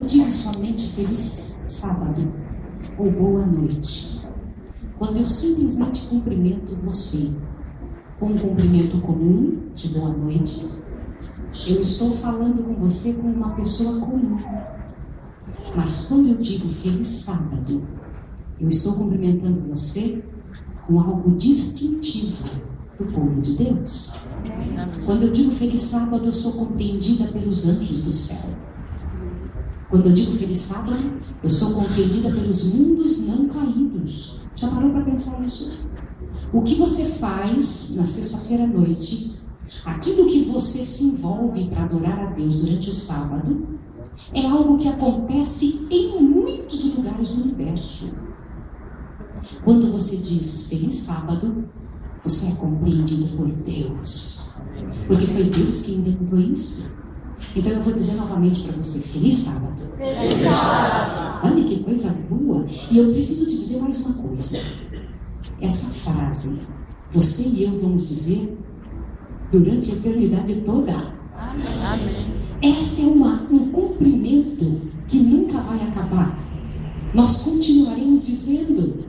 digo somente feliz sábado ou boa noite quando eu simplesmente cumprimento você com um cumprimento comum de boa noite. Eu estou falando com você como uma pessoa comum. Mas quando eu digo feliz sábado, eu estou cumprimentando você com algo distintivo do povo de Deus. Quando eu digo feliz sábado, eu sou compreendida pelos anjos do céu. Quando eu digo feliz sábado, eu sou compreendida pelos mundos não caídos. Já parou para pensar isso? O que você faz na sexta-feira à noite, aquilo que você se envolve para adorar a Deus durante o sábado, é algo que acontece em muitos lugares do universo. Quando você diz feliz sábado, você é compreendido por Deus, porque foi Deus que inventou isso. Então eu vou dizer novamente para você, feliz sábado. Feliz sábado. Olha que coisa boa. E eu preciso te dizer mais uma coisa. Essa frase, você e eu vamos dizer durante a eternidade toda. Amém. Esta é um cumprimento que nunca vai acabar. Nós continuaremos dizendo.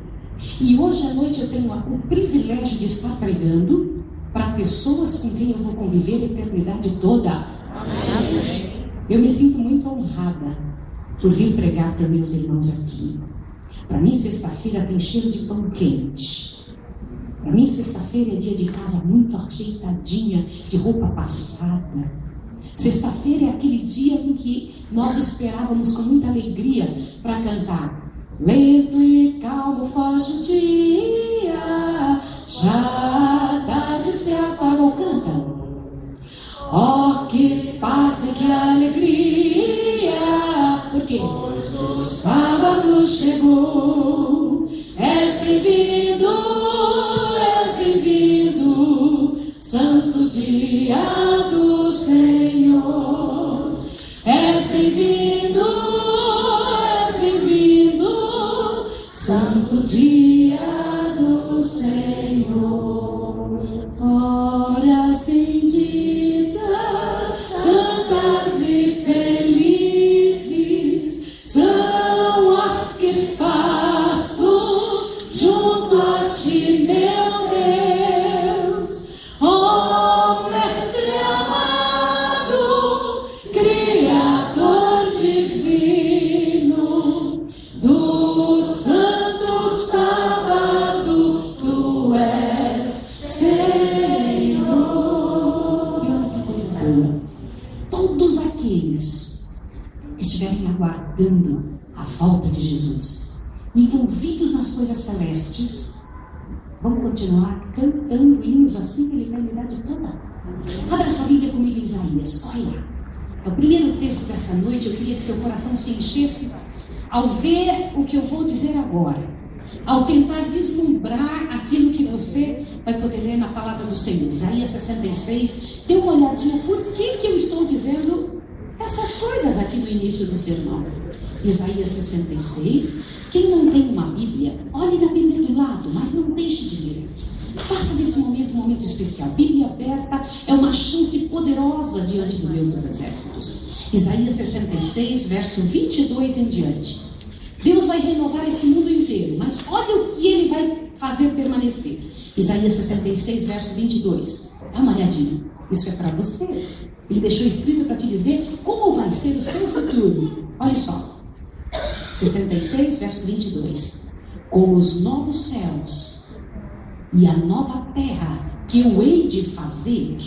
E hoje à noite eu tenho o privilégio de estar pregando para pessoas com quem eu vou conviver a eternidade toda. Amém. Eu me sinto muito honrada por vir pregar para meus irmãos aqui. Para mim, sexta-feira tem cheiro de pão quente. Para mim, sexta-feira é dia de casa muito ajeitadinha, de roupa passada. Sexta-feira é aquele dia em que nós esperávamos com muita alegria para cantar. Lento e calmo foge o dia, já a tarde se apagou, canta. Oh, que paz e que alegria, porque o sábado chegou. És bem-vindo, santo dia do Senhor. És bem-vindo, santo dia do Senhor. Horas benditas, santas e felizes são as que passo junto a ti, meu Deus. Oh, mestre amado, Criador divino, do santo sábado tu és Senhor. E olha que coisa boa. Todos aqueles que estiverem aguardando a volta de Jesus, envolvidos nas coisas celestes, vão continuar cantando hinos assim pela eternidade toda. Abra sua Bíblia comigo em Isaías, corre lá. É o primeiro texto dessa noite. Eu queria que seu coração se enchesse ao ver o que eu vou dizer agora, ao tentar vislumbrar aquilo que você vai poder ler na palavra do Senhor. Isaías 66, dê uma olhadinha por que eu estou dizendo essas coisas aqui no início do sermão. Isaías 66, quem não tem uma Bíblia, olhe na Bíblia do lado, mas não deixe de ler. Faça desse momento um momento especial. Bíblia aberta é uma chance poderosa diante do Deus dos exércitos. Isaías 66, verso 22 em diante. Deus vai renovar esse mundo inteiro, mas olha o que Ele vai fazer permanecer. Isaías 66, verso 22. Dá uma olhadinha. Isso é para você. Ele deixou escrito para te dizer como vai ser o seu futuro. Olha só. 66, verso 22. Com os novos céus e a nova terra que eu hei de fazer,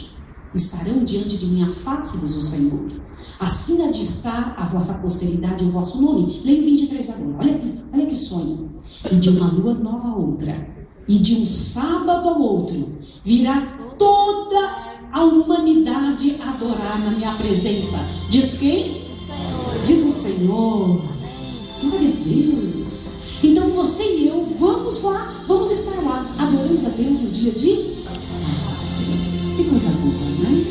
estarão diante de minha face, diz o Senhor. Assim há de estar a vossa posteridade e o vosso nome. Leia o 23 agora. Olha que sonho. E de uma lua nova a outra, e de um sábado ao outro, virá toda a humanidade adorar na minha presença. Diz quem? Diz o Senhor. Glória a Deus. Então você e eu vamos lá, vamos estar lá adorando a Deus no dia de sábado. Que coisa boa, não é?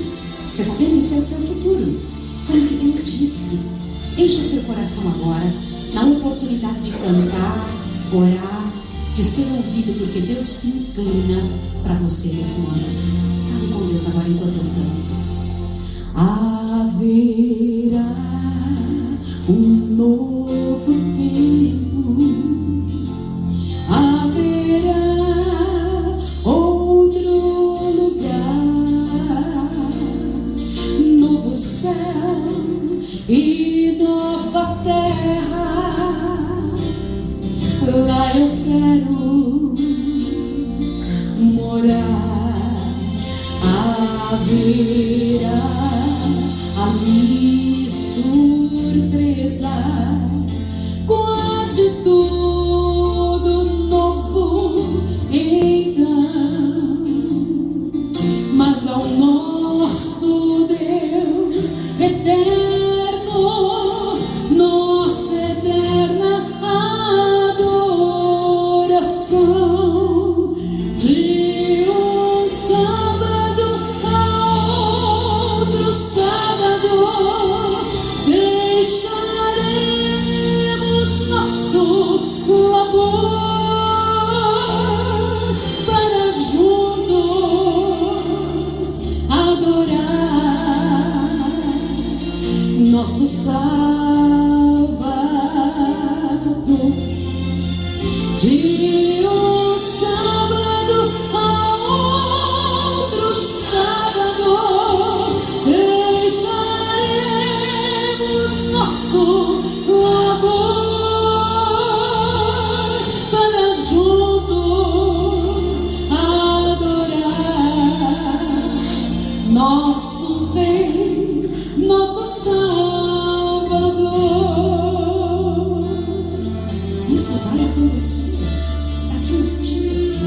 Você está vendo? Isso é o seu futuro. Foi o que Deus disse. Encha seu coração agora na oportunidade de cantar, orar, de ser ouvido, porque Deus se inclina para você nesse momento. Fale com Deus agora enquanto eu canto. Haverá um novo tempo haverá outro lugar, novo céu e nova terra. Lá eu quero morar. Haverá ali surpresas, quase tudo novo então. Mas ao nosso Deus eterno, nossa eterna adoração, de um sábado a outro sábado, deixaremos nosso labor para juntos adorar nosso sábado. De um sábado a outro sábado, deixaremos nosso labor para juntos adorar nosso Rei, nosso Salvador. Isso vai acontecer daqui uns dias.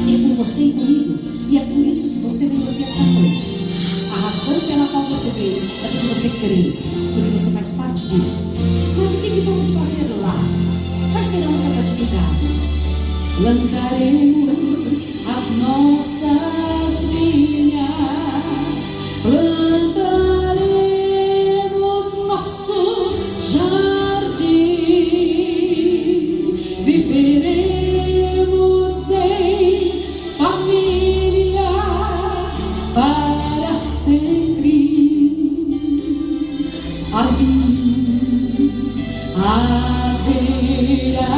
É com você e comigo. E é por isso que você veio aqui essa noite. A razão pela qual você veio é porque você crê, porque você faz parte disso. Mas o que vamos fazer lá? Quais serão essas atividades? Plantaremos as nossas vinhas, plantaremos nosso jardim, viveremos em família para sempre. Ali haverá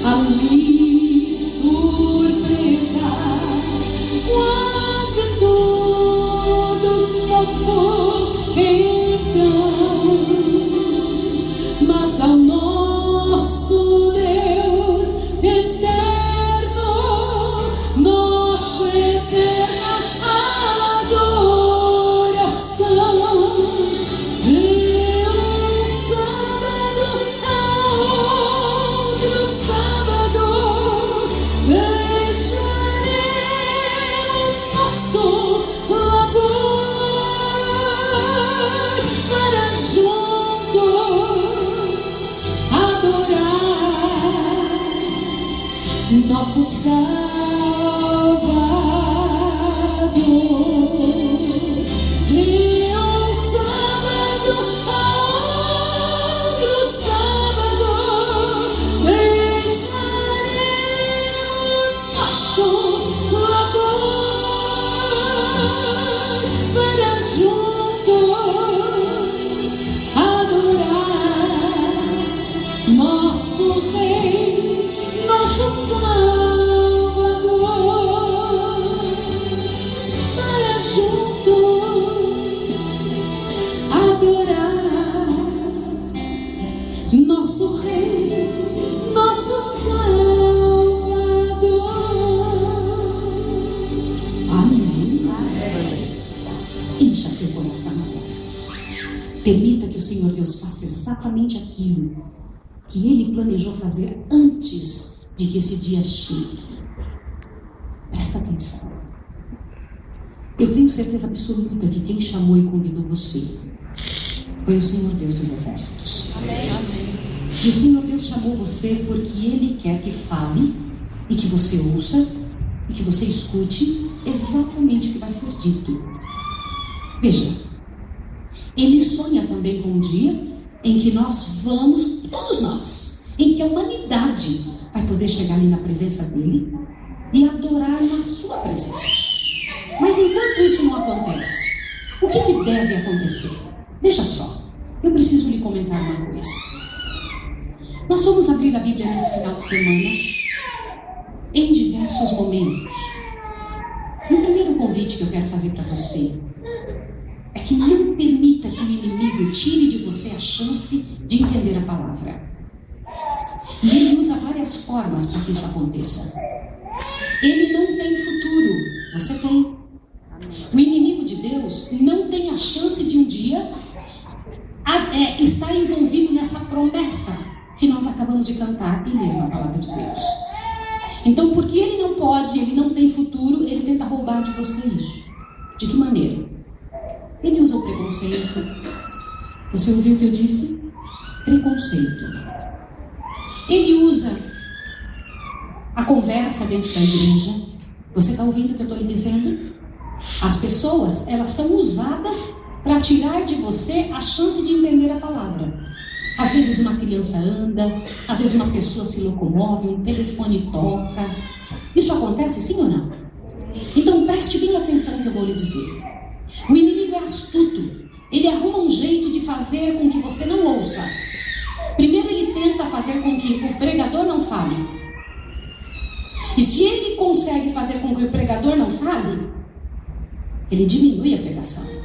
ali surpresas, quase tudo novo então. Mas ao nosso Deus eterno, nossa eterna adoração, de um sábado a outro sábado, deixaremos nosso labor para juntos adorar nosso Salvador. De um sábado a outro sábado, deixaremos nosso labor para juntos adorar nosso Rei, nosso Salvador, para juntos adorar nosso Rei, nosso Salvador. Amém. Encha seu coração agora. Permita que o Senhor Deus faça exatamente aquilo que Ele planejou fazer antes de que esse dia chegue. Presta atenção. Eu tenho certeza absoluta que quem chamou e convidou você foi o Senhor Deus dos Exércitos. Amém. E o Senhor Deus chamou você porque Ele quer que fale e que você ouça e que você escute exatamente o que vai ser dito. Veja, Ele sonha também com um dia em que nós vamos, todos nós, em que a humanidade vai poder chegar ali na presença dEle e adorar na sua presença. Mas enquanto isso não acontece, o que deve acontecer? Veja só, eu preciso lhe comentar uma coisa. Nós vamos abrir a Bíblia nesse final de semana, em diversos momentos. E o primeiro convite que eu quero fazer para você é que não permita que o inimigo tire de você a chance de entender a palavra. E ele usa várias formas para que isso aconteça. Ele não tem futuro, você tem. O inimigo de Deus não tem a chance de um dia estar envolvido nessa promessa que nós acabamos de cantar e ler na palavra de Deus. Então, porque ele não pode, ele não tem futuro, ele tenta roubar de você isso. De que maneira? Ele usa o preconceito. Você ouviu o que eu disse? Preconceito. Ele usa a conversa dentro da igreja. Você está ouvindo o que eu estou lhe dizendo? As pessoas, elas são usadas para tirar de você a chance de entender a palavra. Às vezes uma criança anda, às vezes uma pessoa se locomove, um telefone toca. Isso acontece, sim ou não? Então preste bem atenção no que eu vou lhe dizer. O inimigo é astuto. Ele arruma um jeito de fazer com que você não ouça. Primeiro ele tenta fazer com que o pregador não fale. E se ele consegue fazer com que o pregador não fale, ele diminui a pregação.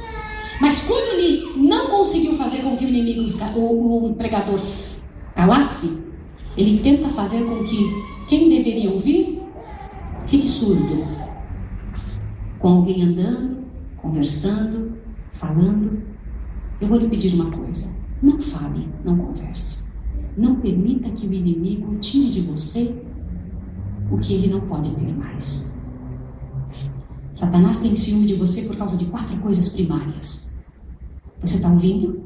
Mas quando ele não conseguiu fazer com que o inimigo, o pregador calasse, ele tenta fazer com que quem deveria ouvir fique surdo. Com alguém andando, conversando, falando. Eu vou lhe pedir uma coisa: não fale, não converse. Não permita que o inimigo tire de você o que ele não pode ter mais. Satanás tem ciúme de você por causa de 4 coisas primárias. Você está ouvindo?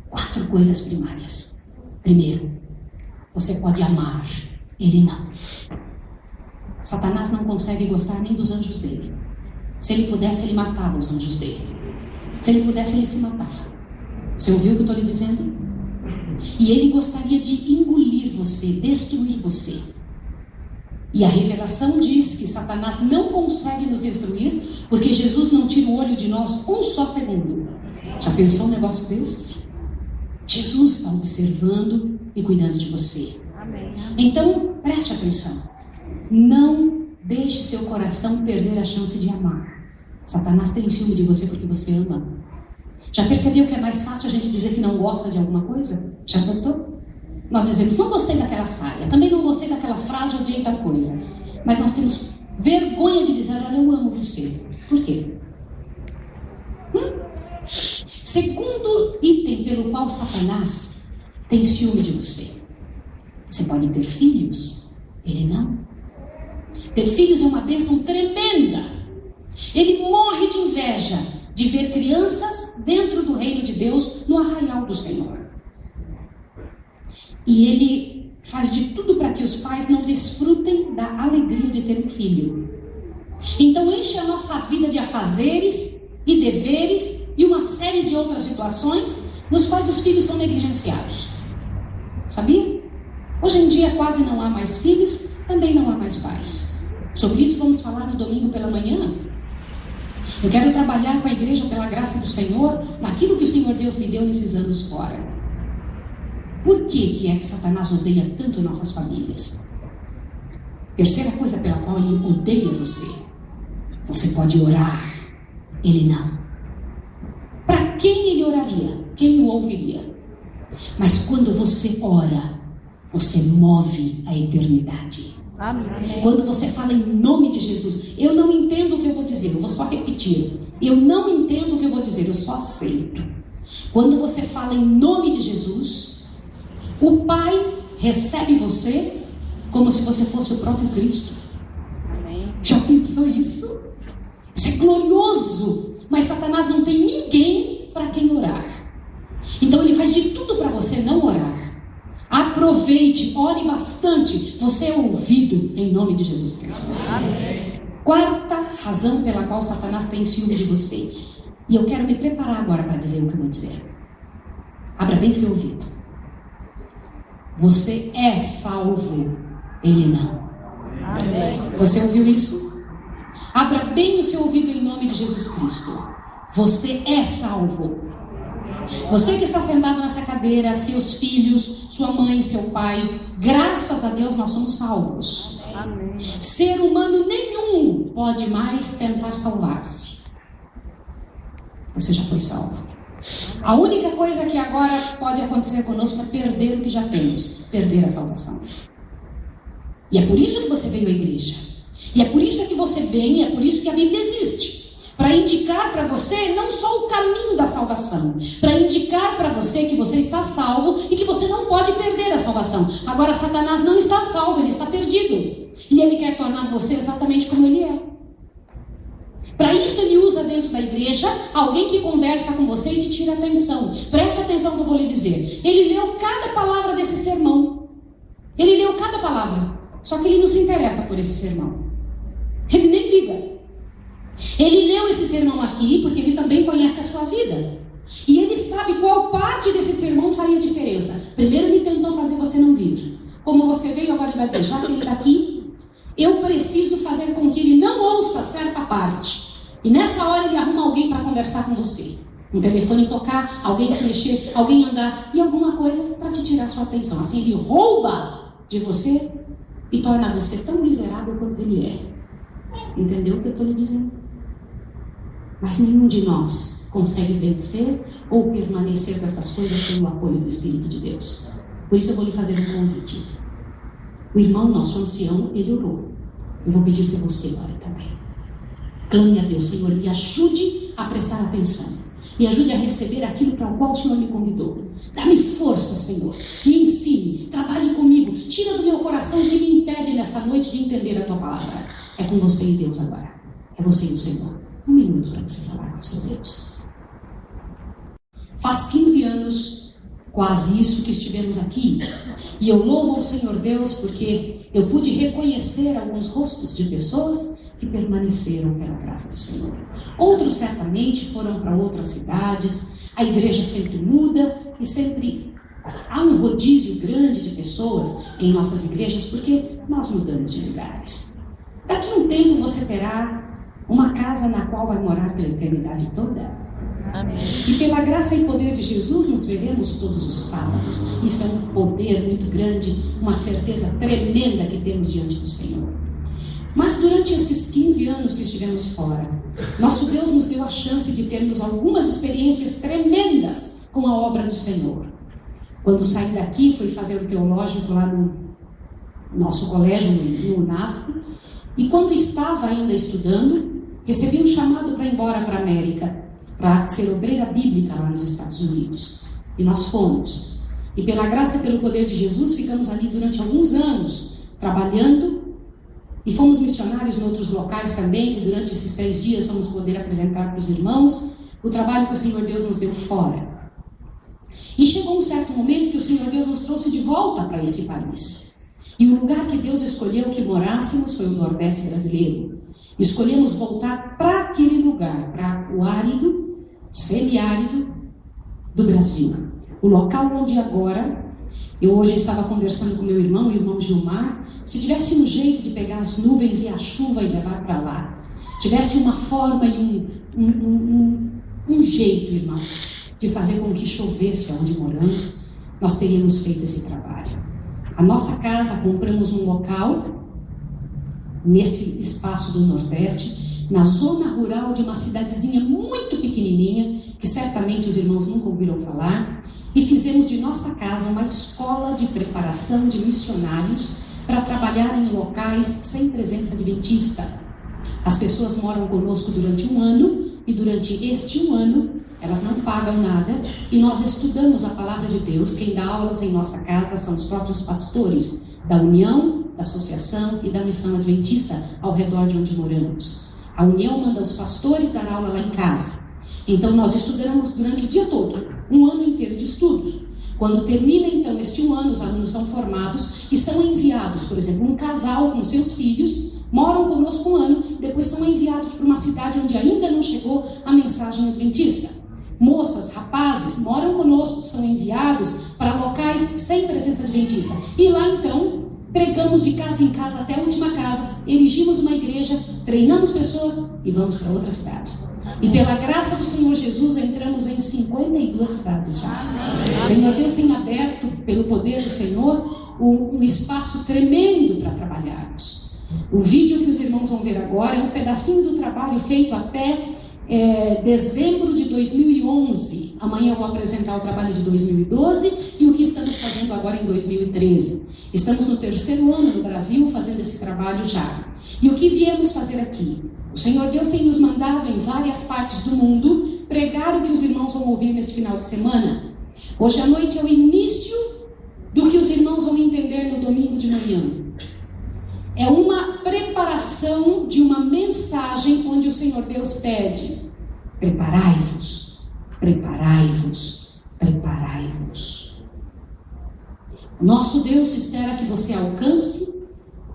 4 coisas primárias. Primeiro, você pode amar, ele não. Satanás não consegue gostar nem dos anjos dele. Se ele pudesse, ele matava os anjos dele. Se ele pudesse, ele se matava. Você ouviu o que eu estou lhe dizendo? E ele gostaria de engolir você, destruir você. E a revelação diz que Satanás não consegue nos destruir, porque Jesus não tira o olho de nós um só segundo. Já pensou um negócio desse? Jesus está observando e cuidando de você. Amém. Então, preste atenção. Não deixe seu coração perder a chance de amar. Satanás tem ciúme de você porque você ama. Já percebeu que é mais fácil a gente dizer que não gosta de alguma coisa? Já notou? Nós dizemos, não gostei daquela saia, também não gostei daquela frase, odiei tal coisa. Mas nós temos vergonha de dizer, olha, eu amo você. Por quê? Segundo item pelo qual Satanás tem ciúme de você. Você pode ter filhos, ele não. Ter filhos é uma bênção tremenda. Ele morre de inveja de ver crianças dentro do reino de Deus, no arraial do Senhor. E ele faz de tudo para que os pais não desfrutem da alegria de ter um filho. Então enche a nossa vida de afazeres e deveres e uma série de outras situações nos quais os filhos são negligenciados. Sabia? Hoje em dia quase não há mais filhos, também não há mais pais. Sobre isso vamos falar no domingo pela manhã. Eu quero trabalhar com a igreja pela graça do Senhor, naquilo que o Senhor Deus me deu nesses anos fora. Por que é que Satanás odeia tanto nossas famílias? Terceira coisa pela qual ele odeia você. Você pode orar, ele não. Para quem ele oraria? Quem o ouviria? Mas quando você ora, você move a eternidade. Amém. Quando você fala em nome de Jesus, eu não entendo o que eu vou dizer, eu vou só repetir. Eu não entendo o que eu vou dizer, eu só aceito. Quando você fala em nome de Jesus, o Pai recebe você como se você fosse o próprio Cristo. Amém. Já pensou isso? Isso é glorioso. Mas Satanás não tem ninguém para quem orar. Então ele faz de tudo para você não orar. Aproveite, ore bastante. Você é ouvido em nome de Jesus Cristo. Amém. Quarta razão pela qual Satanás tem ciúme de você. E eu quero me preparar agora para dizer o que eu vou dizer. Abra bem seu ouvido. Você é salvo, ele não. Amém. Você ouviu isso? Abra bem o seu ouvido em nome de Jesus Cristo. Você é salvo. Você que está sentado nessa cadeira, seus filhos, sua mãe, seu pai, graças a Deus nós somos salvos. Amém. Ser humano nenhum pode mais tentar salvar-se. Você já foi salvo. A única coisa que agora pode acontecer conosco é perder o que já temos, perder a salvação. E é por isso que você veio à igreja. E é por isso que você vem, e é por isso que a Bíblia existe. Para indicar para você não só o caminho da salvação, para indicar para você que você está salvo e que você não pode perder a salvação. Agora, Satanás não está salvo, ele está perdido. E ele quer tornar você exatamente como ele é. Para isso ele usa dentro da igreja alguém que conversa com você e te tira atenção. Preste atenção no que eu vou lhe dizer. Ele leu cada palavra desse sermão. Ele leu cada palavra. Só que ele não se interessa por esse sermão. Ele nem liga. Ele leu esse sermão aqui porque ele também conhece a sua vida. E ele sabe qual parte desse sermão faria diferença. Primeiro ele tentou fazer você não vir. Como você veio, agora ele vai dizer, já que ele está aqui, eu preciso fazer com que ele não ouça certa parte. E nessa hora ele arruma alguém para conversar com você. Um telefone tocar, alguém se mexer, alguém andar e alguma coisa para te tirar sua atenção. Assim ele rouba de você e torna você tão miserável quanto ele é. Entendeu o que eu estou lhe dizendo? Mas nenhum de nós consegue vencer ou permanecer com essas coisas sem o apoio do Espírito de Deus. Por isso eu vou lhe fazer um convite. O irmão nosso, ancião, ele orou. Eu vou pedir que você ore também. Clame a Deus, Senhor, me ajude a prestar atenção. Me ajude a receber aquilo para o qual o Senhor me convidou. Dá-me força, Senhor. Me ensine, trabalhe comigo. Tira do meu coração o que me impede nessa noite de entender a Tua palavra. É com você e Deus agora. É você e o Senhor. Um minuto para você falar com o seu Deus. Faz 15 anos, quase isso, que estivemos aqui. E eu louvo ao Senhor Deus porque eu pude reconhecer alguns rostos de pessoas que permaneceram pela graça do Senhor. Outros certamente foram para outras cidades. A igreja sempre muda e sempre há um rodízio grande de pessoas em nossas igrejas porque nós mudamos de lugares. Daqui a um tempo você terá uma casa na qual vai morar pela eternidade toda. Amém. E pela graça e poder de Jesus nos veremos todos os sábados. Isso é um poder muito grande, uma certeza tremenda que temos diante do Senhor. Mas durante esses 15 anos que estivemos fora, nosso Deus nos deu a chance de termos algumas experiências tremendas com a obra do Senhor. Quando saí daqui, fui fazer o teológico lá no nosso colégio, no UNASP, e quando estava ainda estudando, recebi um chamado para ir embora para a América, para ser obreira bíblica lá nos Estados Unidos. E nós fomos. E pela graça e pelo poder de Jesus, ficamos ali durante alguns anos, trabalhando. E fomos missionários em outros locais também, que durante esses 3 dias vamos poder apresentar para os irmãos o trabalho que o Senhor Deus nos deu fora. E chegou um certo momento que o Senhor Deus nos trouxe de volta para esse país. E o lugar que Deus escolheu que morássemos foi o Nordeste brasileiro. Escolhemos voltar para aquele lugar, para o árido, semiárido do Brasil. O local onde agora, eu hoje estava conversando com meu irmão, o irmão Gilmar, se tivesse um jeito de pegar as nuvens e a chuva e levar para lá, tivesse uma forma e um jeito, irmãos, de fazer com que chovesse onde moramos, nós teríamos feito esse trabalho. A nossa casa, compramos um local nesse espaço do Nordeste, na zona rural de uma cidadezinha muito pequenininha, que certamente os irmãos nunca ouviram falar, e fizemos de nossa casa uma escola de preparação de missionários para trabalhar em locais sem presença adventista. As pessoas moram conosco durante 1 ano, e durante este 1 ano, elas não pagam nada, e nós estudamos a palavra de Deus. Quem dá aulas em nossa casa são os próprios pastores da União, da Associação e da Missão Adventista ao redor de onde moramos. A União manda os pastores dar aula lá em casa. Então nós estudamos durante o dia todo, 1 ano inteiro de estudos. Quando termina então este 1 ano, os alunos são formados e são enviados, por exemplo, um casal com seus filhos, moram conosco 1 ano, depois são enviados para uma cidade onde ainda não chegou a mensagem adventista. Moças, rapazes, moram conosco, são enviados para locais sem presença adventista. E lá então, pregamos de casa em casa até a última casa, erigimos uma igreja, treinamos pessoas e vamos para outra cidade. E pela graça do Senhor Jesus, entramos em 52 cidades já. O Senhor Deus tem aberto, pelo poder do Senhor, um espaço tremendo para trabalharmos. O vídeo que os irmãos vão ver agora é um pedacinho do trabalho feito até dezembro de 2011. Amanhã eu vou apresentar o trabalho de 2012 e o que estamos fazendo agora em 2013. Estamos no 3º ano no Brasil fazendo esse trabalho já. E o que viemos fazer aqui? O Senhor Deus tem nos mandado em várias partes do mundo pregar o que os irmãos vão ouvir nesse final de semana. Hoje à noite é o início do que os irmãos vão entender no domingo de manhã. É uma preparação de uma mensagem onde o Senhor Deus pede: preparai-vos, preparai-vos, preparai-vos. O nosso Deus espera que você alcance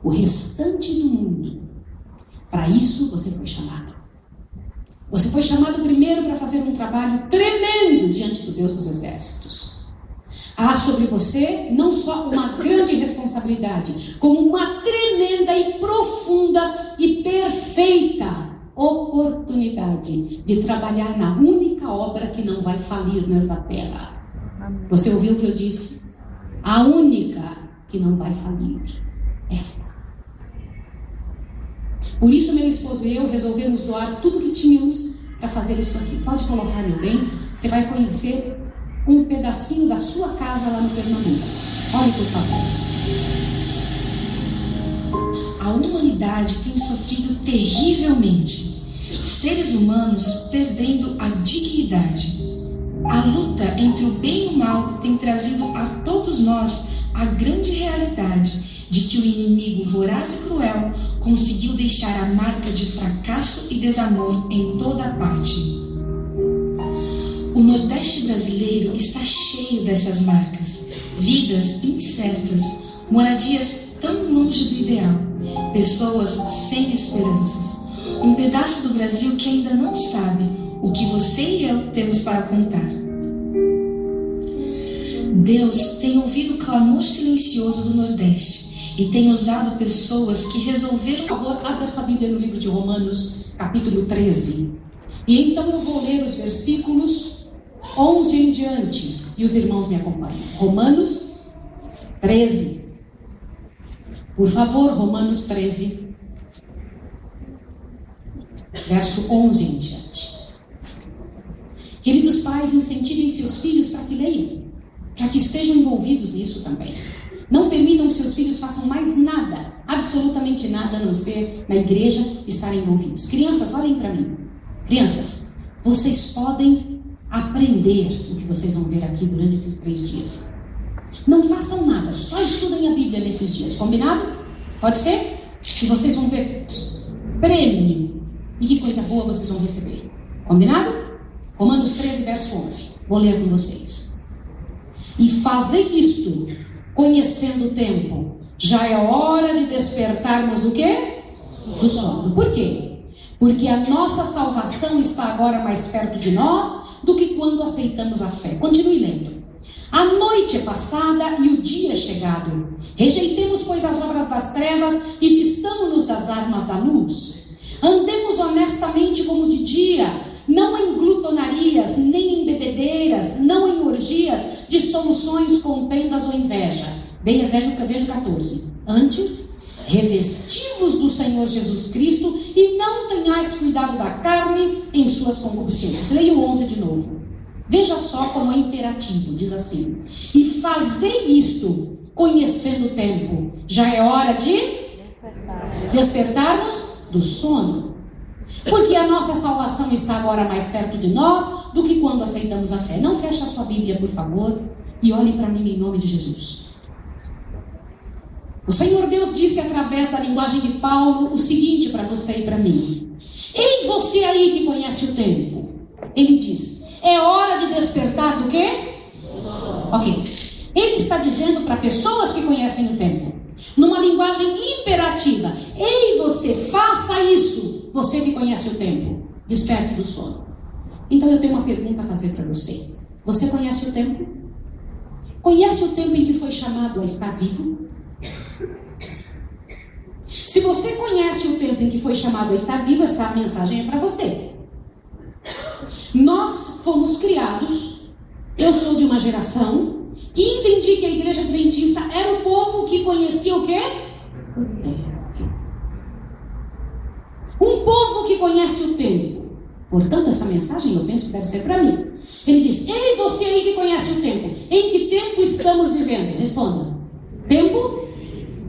o restante do mundo. Para isso você foi chamado. Você foi chamado primeiro para fazer um trabalho tremendo diante do Deus dos exércitos. Há sobre você não só uma grande responsabilidade, como uma tremenda e profunda e perfeita oportunidade de trabalhar na única obra que não vai falir nessa terra. Você ouviu o que eu disse? A única que não vai falir. Esta. Por isso meu esposo e eu resolvemos doar tudo que tínhamos para fazer isso aqui. Pode colocar, meu bem. Você vai conhecer um pedacinho da sua casa lá no Pernambuco. Olhe, por favor. A humanidade tem sofrido terrivelmente. Seres humanos perdendo a dignidade. A luta entre o bem e o mal tem trazido a todos nós a grande realidade de que o inimigo voraz e cruel conseguiu deixar a marca de fracasso e desamor em toda a parte. O Nordeste brasileiro está cheio dessas marcas, vidas incertas, moradias tão longe do ideal, pessoas sem esperanças, um pedaço do Brasil que ainda não sabe o que você e eu temos para contar. Deus tem ouvido o clamor silencioso do Nordeste e tem usado pessoas que resolveram... Por favor, abra sua Bíblia no livro de Romanos, capítulo 13. E então eu vou ler os versículos 11 em diante, e os irmãos me acompanham. Romanos 13. Por favor, Romanos 13, verso 11 em diante. Queridos pais, incentivem seus filhos para que leiam, para que estejam envolvidos nisso também. Não permitam que seus filhos façam mais nada, absolutamente nada, a não ser na igreja estarem envolvidos. Crianças, olhem para mim. Crianças, vocês podem aprender o que vocês vão ver aqui durante esses 3 dias. Não façam nada, só estudem a Bíblia nesses dias, combinado? Pode ser? E vocês vão ver prêmio. E que coisa boa vocês vão receber. Combinado? Romanos 13, verso 11. Vou ler com vocês. E fazei isto, conhecendo o tempo. Já é hora de despertarmos do quê? Do sono. Por quê? Porque a nossa salvação está agora mais perto de nós do que quando aceitamos a fé. Continue lendo. A noite é passada e o dia é chegado. Rejeitemos, pois, as obras das trevas e vistamo-nos das armas da luz. Andemos honestamente como de dia, não em glutonarias, nem em bebedeiras, não em orgias, dissoluções, contendas ou inveja. Veja o 14. Antes, revesti-vos do Senhor Jesus Cristo e não tenhais cuidado da carne em suas concupiscências. Leia o 11 de novo. Veja só como é imperativo, diz assim: e fazei isto, conhecendo o tempo. Já é hora de despertarmos do sono. Porque a nossa salvação está agora mais perto de nós do que quando aceitamos a fé. Não feche a sua Bíblia, por favor, e olhe para mim em nome de Jesus. O Senhor Deus disse através da linguagem de Paulo o seguinte para você e para mim: ei, você aí que conhece o tempo. Ele diz: é hora de despertar do quê? Ok. Ele está dizendo para pessoas que conhecem o tempo, numa linguagem imperativa: ei, você, faça isso. Você que conhece o tempo, desperte do sono. Então eu tenho uma pergunta a fazer para você. Você conhece o tempo? Conhece o tempo em que foi chamado a estar vivo? Se você conhece o tempo em que foi chamado a estar vivo, essa mensagem é para você. Nós fomos criados, eu sou de uma geração que entendi que a igreja adventista era o povo que conhecia o quê? O tempo. Um povo que conhece o tempo. Portanto, essa mensagem eu penso que deve ser para mim. Ele diz: ei, você aí que conhece o tempo, em que tempo estamos vivendo? Responda: tempo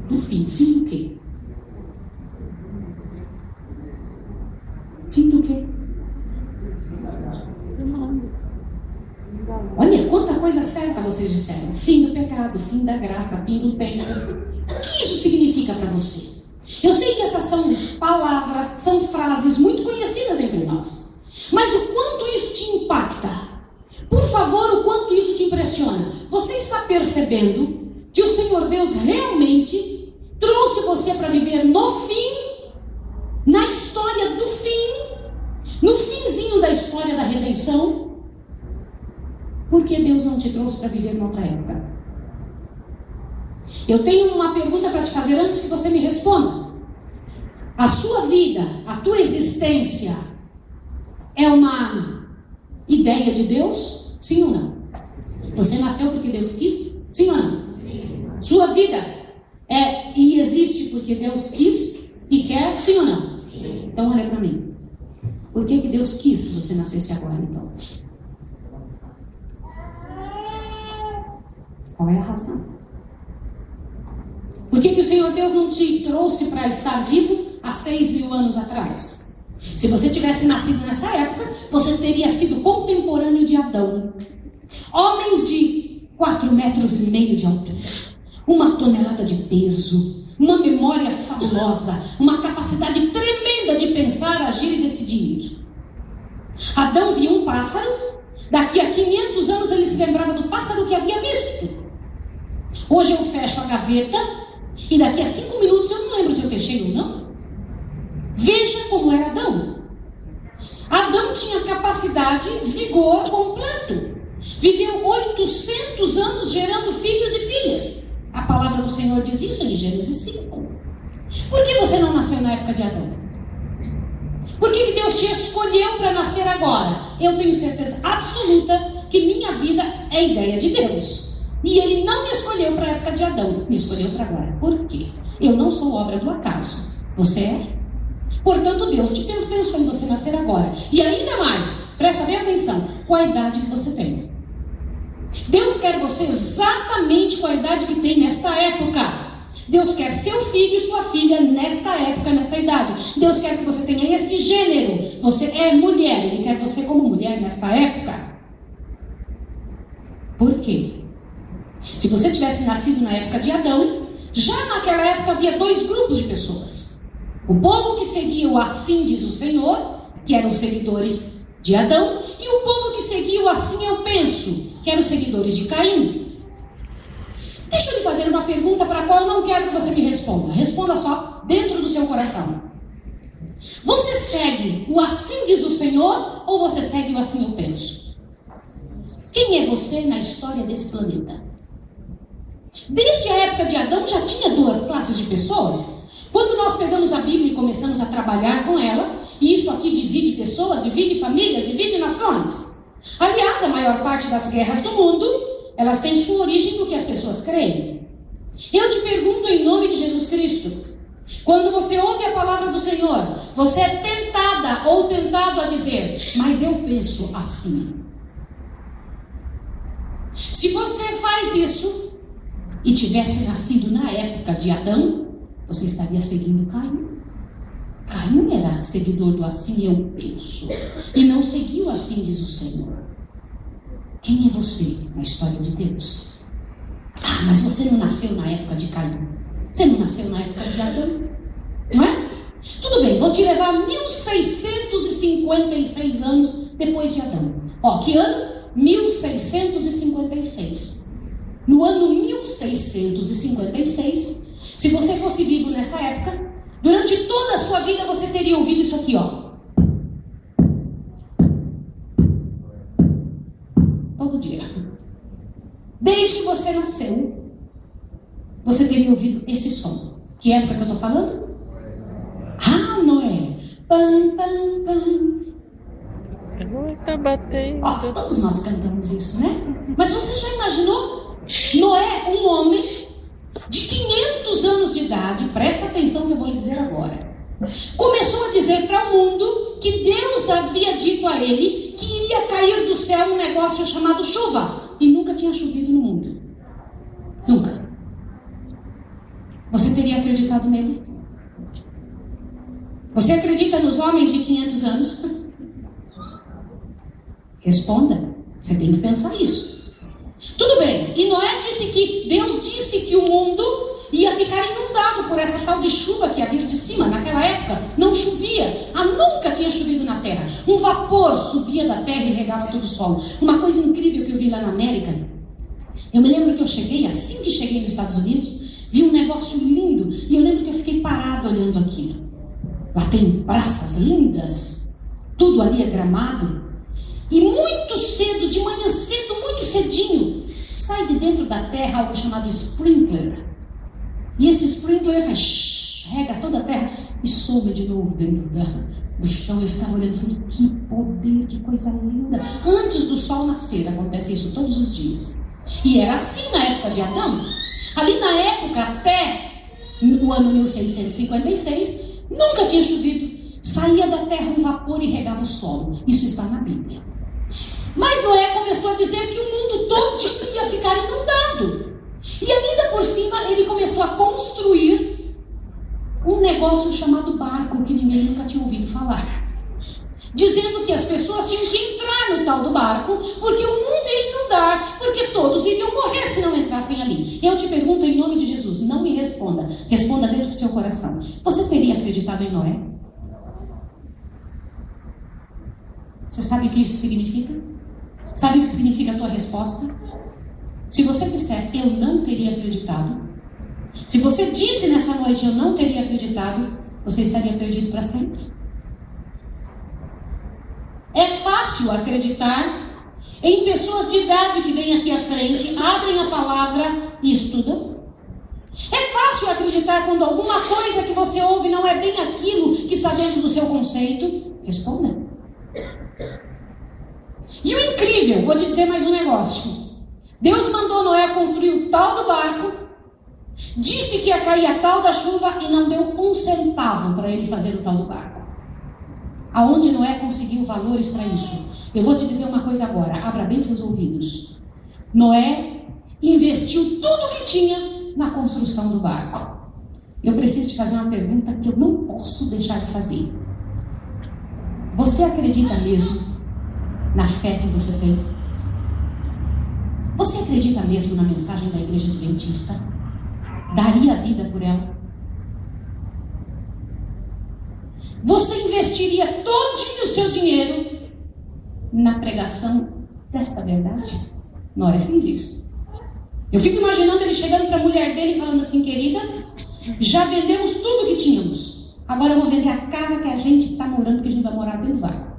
do fim. Fim do quê? Fim do quê? Olha quanta coisa certa vocês disseram. Fim do pecado, fim da graça, fim do tempo. O que isso significa para você? Eu sei que essas são palavras, são frases muito conhecidas entre nós. Mas o quanto isso te impacta? Por favor, o quanto isso te impressiona? Você está percebendo que o Senhor Deus realmente trouxe você para viver no fim, na história do fim, no finzinho da história da redenção? Por que Deus não te trouxe para viver em outra época? Eu tenho uma pergunta para te fazer antes que você me responda. A sua vida, a tua existência é uma ideia de Deus? Sim ou não? Você nasceu porque Deus quis? Sim ou não? Sim. Sua vida é e existe porque Deus quis e quer? Sim ou não? Sim. Então olha para mim. Por que Deus quis que você nascesse agora então? Qual é a razão? Por que o Senhor Deus não te trouxe para estar vivo há 6.000 anos atrás? Se você tivesse nascido nessa época, você teria sido contemporâneo de Adão. Homens de 4,5 metros de altura, 1 tonelada de peso, uma memória fabulosa, uma capacidade tremenda de pensar, agir e decidir. Adão via um pássaro, daqui a 500 anos ele se lembrava do pássaro que havia visto. Hoje eu fecho a gaveta e daqui a 5 minutos eu não lembro se eu fechei ou não. Veja como era Adão. Adão tinha capacidade, vigor completo. Viveu 800 anos gerando filhos e filhas. A palavra do Senhor diz isso em Gênesis 5. Por que você não nasceu na época de Adão? Por que Deus te escolheu para nascer agora? Eu tenho certeza absoluta que minha vida é ideia de Deus. E Ele não me escolheu para a época de Adão, me escolheu para agora. Por quê? Eu não sou obra do acaso. Você é? Portanto, Deus te pensou em você nascer agora. E ainda mais, presta bem atenção, com a idade que você tem. Deus quer você exatamente com a idade que tem nesta época. Deus quer seu filho e sua filha nesta época, nessa idade. Deus quer que você tenha este gênero. Você é mulher, Ele quer você como mulher nesta época. Por quê? Se você tivesse nascido na época de Adão, já naquela época havia 2 grupos de pessoas. O povo que seguia o assim diz o Senhor, que eram os seguidores de Adão, e o povo que seguia o assim eu penso, que eram os seguidores de Caim. Deixa eu lhe fazer uma pergunta para a qual eu não quero que você me responda. Responda só dentro do seu coração. Você segue o assim diz o Senhor ou você segue o assim eu penso? Quem é você na história desse planeta? Desde a época de Adão já tinha 2 classes de pessoas. Quando nós pegamos a Bíblia e começamos a trabalhar com ela, e isso aqui divide pessoas, divide famílias, divide nações. Aliás, a maior parte das guerras do mundo, elas têm sua origem no que as pessoas creem. Eu te pergunto em nome de Jesus Cristo, quando você ouve a palavra do Senhor, você é tentada ou tentado a dizer, mas eu penso assim. Se você faz isso e tivesse nascido na época de Adão, você estaria seguindo Caim. Caim era seguidor do assim eu penso e não seguiu assim diz o Senhor. Quem é você na história de Deus? Ah, mas você não nasceu na época de Caim. Você não nasceu na época de Adão, não é? Tudo bem, vou te levar 1656 anos depois de Adão. Ó, que ano? 1656. No ano 1656, se você fosse vivo nessa época, durante toda a sua vida você teria ouvido isso aqui, ó. Todo dia. Desde que você nasceu, você teria ouvido esse som. Que época que eu estou falando? Ah, Noé. Pam, pam, pam. Ui, tá batendo. Ó, todos nós cantamos isso, né? Mas você já imaginou? Noé, um homem de 500 anos de idade, presta atenção que eu vou lhe dizer agora, começou a dizer para o mundo que Deus havia dito a ele que iria cair do céu um negócio chamado chuva, e nunca tinha chovido no mundo. Nunca. Você teria acreditado nele? Você acredita nos homens de 500 anos? Responda. Você tem que pensar isso. Tudo bem. E Noé disse que Deus disse que o mundo ia ficar inundado por essa tal de chuva que ia vir de cima. Naquela época não chovia. Nunca tinha chovido na terra. Um vapor subia da terra e regava todo o solo. Uma coisa incrível que eu vi lá na América. Eu me lembro que eu cheguei, assim que cheguei nos Estados Unidos, vi um negócio lindo. E eu lembro que eu fiquei parado olhando aquilo. Lá tem praças lindas. Tudo ali é gramado. E muito cedo, de manhã cedo, muito cedinho, sai de dentro da terra algo chamado sprinkler. E esse sprinkler faz rega toda a terra e some de novo dentro do chão. Eu ficava olhando e falei, que poder, que coisa linda. Antes do sol nascer, acontece isso todos os dias. E era assim na época de Adão. Ali na época, até o ano 1656, nunca tinha chovido. Saía da terra um vapor e regava o solo. Isso está na Bíblia. Mas Noé começou a dizer que o mundo todo ia ficar inundado. E ainda por cima ele começou a construir um negócio chamado barco, que ninguém nunca tinha ouvido falar. Dizendo que as pessoas tinham que entrar no tal do barco, porque o mundo ia inundar, porque todos iriam morrer se não entrassem ali. Eu te pergunto em nome de Jesus, não me responda. Responda dentro do seu coração. Você teria acreditado em Noé? Você sabe o que isso significa? Sabe o que significa a tua resposta? Se você disser, eu não teria acreditado. Se você disse nessa noite, eu não teria acreditado, você estaria perdido para sempre. É fácil acreditar em pessoas de idade que vêm aqui à frente, abrem a palavra e estudam. É fácil acreditar quando alguma coisa que você ouve não é bem aquilo que está dentro do seu conceito. Responda. E o incrível, vou te dizer mais um negócio. Deus mandou Noé construir o tal do barco, disse que ia cair a tal da chuva e não deu um centavo para ele fazer o tal do barco. Aonde Noé conseguiu valores para isso? Eu vou te dizer uma coisa agora, abra bem seus ouvidos. Noé investiu tudo que tinha na construção do barco. Eu preciso te fazer uma pergunta que eu não posso deixar de fazer. Você acredita mesmo na fé que você tem? Você acredita mesmo na mensagem da Igreja Adventista? Daria a vida por ela? Você investiria todinho o seu dinheiro na pregação desta verdade? Noé fez isso. Eu fico imaginando ele chegando para a mulher dele e falando assim, querida, já vendemos tudo que tínhamos. Agora eu vou vender a casa que a gente está morando, porque a gente vai morar dentro do barco.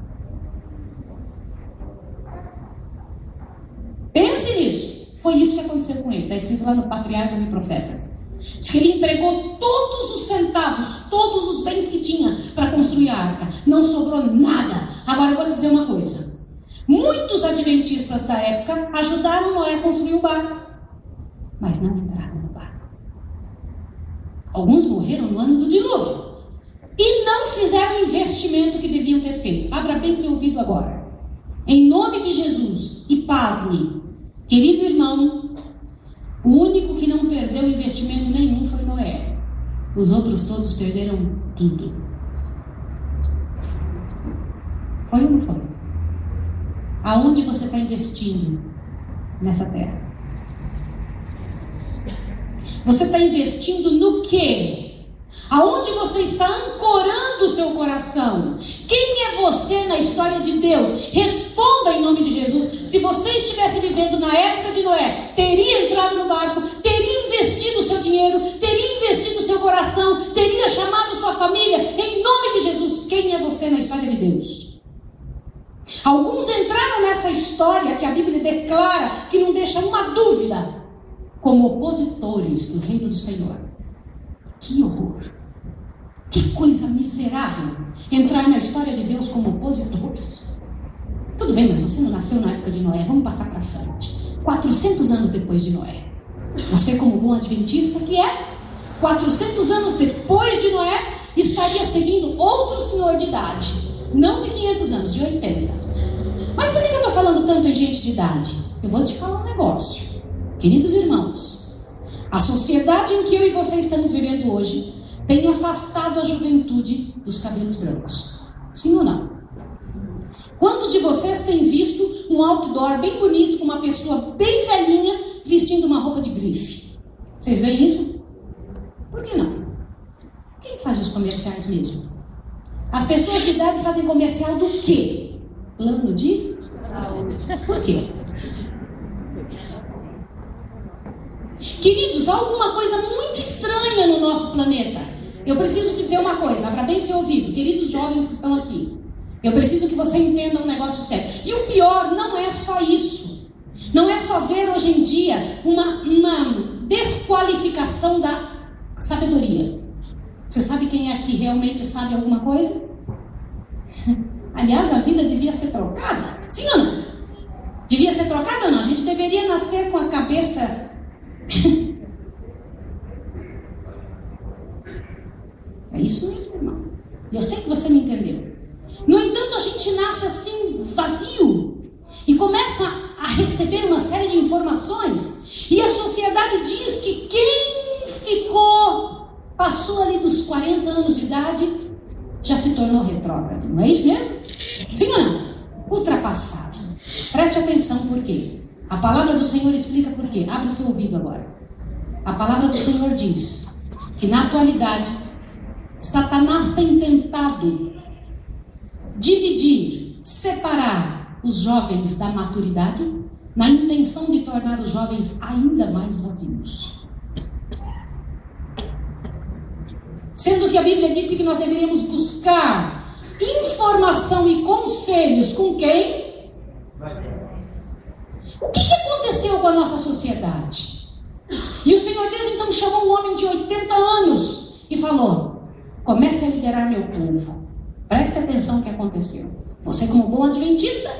Pense nisso. Foi isso que aconteceu com ele. Está escrito lá no Patriarcas e Profetas. Diz que ele empregou todos os centavos, todos os bens que tinha para construir a arca. Não sobrou nada. Agora eu vou te dizer uma coisa. Muitos adventistas da época ajudaram Noé a construir o barco, mas não entraram no barco. Alguns morreram no ano do dilúvio e não fizeram o investimento que deviam ter feito. Abra bem seu ouvido agora. Em nome de Jesus, e pasme, querido irmão, o único que não perdeu investimento nenhum foi Noé. Os outros todos perderam tudo. Foi ou não foi? Aonde você está investindo nessa terra? Você está investindo no quê? Aonde você está ancorando o seu coração? Quem é você na história de Deus? Responda em nome de Jesus. Se você estivesse vivendo na época de Noé, teria entrado no barco, teria investido o seu dinheiro, teria investido o seu coração, teria chamado sua família, em nome de Jesus. Quem é você na história de Deus? Alguns entraram nessa história que a Bíblia declara, que não deixa uma dúvida, como opositores do reino do Senhor. Que horror! Que coisa miserável entrar na história de Deus como opositores. Tudo bem, mas você não nasceu na época de Noé. Vamos passar para frente. 400 anos depois de Noé. Você, como bom adventista que é, 400 anos depois de Noé, estaria seguindo outro senhor de idade. Não de 500 anos, de 80. Mas por que eu estou falando tanto em gente de idade? Eu vou te falar um negócio. Queridos irmãos, a sociedade em que eu e você estamos vivendo hoje tem afastado a juventude dos cabelos brancos. Sim ou não? Quantos de vocês têm visto um outdoor bem bonito com uma pessoa bem velhinha vestindo uma roupa de grife? Vocês veem isso? Por que não? Quem faz os comerciais mesmo? As pessoas de idade fazem comercial do quê? Plano de saúde. Por quê? Queridos, há alguma coisa muito estranha no nosso planeta. Eu preciso te dizer uma coisa, abra bem seu ouvido, queridos jovens que estão aqui. Eu preciso que você entenda um negócio sério. E o pior não é só isso. Não é só ver hoje em dia uma desqualificação da sabedoria. Você sabe quem aqui realmente sabe alguma coisa? Aliás, a vida devia ser trocada. Sim ou não? Devia ser trocada ou não? A gente deveria nascer com a cabeça... É isso mesmo, irmão. Eu sei que você me entendeu. No entanto, a gente nasce assim, vazio, e começa a receber uma série de informações, e a sociedade diz que quem passou ali dos 40 anos de idade, já se tornou retrógrado. Não é isso mesmo? Sim ou não? Ultrapassado. Preste atenção por quê. A palavra do Senhor explica por quê. Abre seu ouvido agora. A palavra do Senhor diz que na atualidade Satanás tem tentado dividir, separar os jovens da maturidade, na intenção de tornar os jovens ainda mais vazios. Sendo que a Bíblia disse que nós deveríamos buscar informação e conselhos com quem? O que aconteceu com a nossa sociedade? E o Senhor Deus então chamou um homem de 80 anos e falou: comece a liderar meu povo. Preste atenção no que aconteceu. Você, como bom adventista,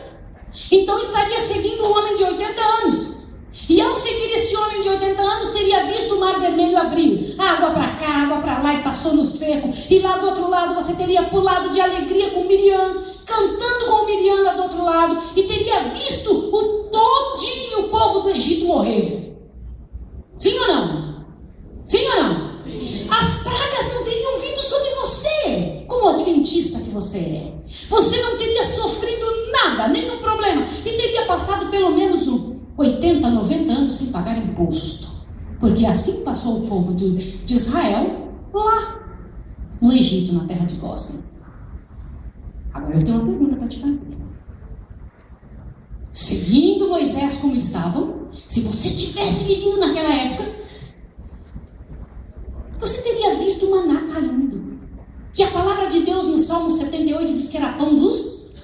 então estaria seguindo um homem de 80 anos. E ao seguir esse homem de 80 anos, teria visto o Mar Vermelho abrir. Água para cá, água para lá, e passou no seco. E lá do outro lado você teria pulado de alegria com Miriam, cantando com Miriam lá do outro lado. E teria visto o povo do Egito morrer. Sim ou não? Sim ou não? As pragas não teriam vindo sobre você, como adventista que você é. Você não teria sofrido nada, nenhum problema. E teria passado pelo menos 80, 90 anos sem pagar imposto. Porque assim passou o povo de Israel lá no Egito, na terra de Gósen. Agora eu tenho uma pergunta para te fazer. Seguindo Moisés como estavam, se você tivesse vivido naquela época, você teria visto o maná caindo. Que a palavra de Deus no Salmo 78 diz que era pão dos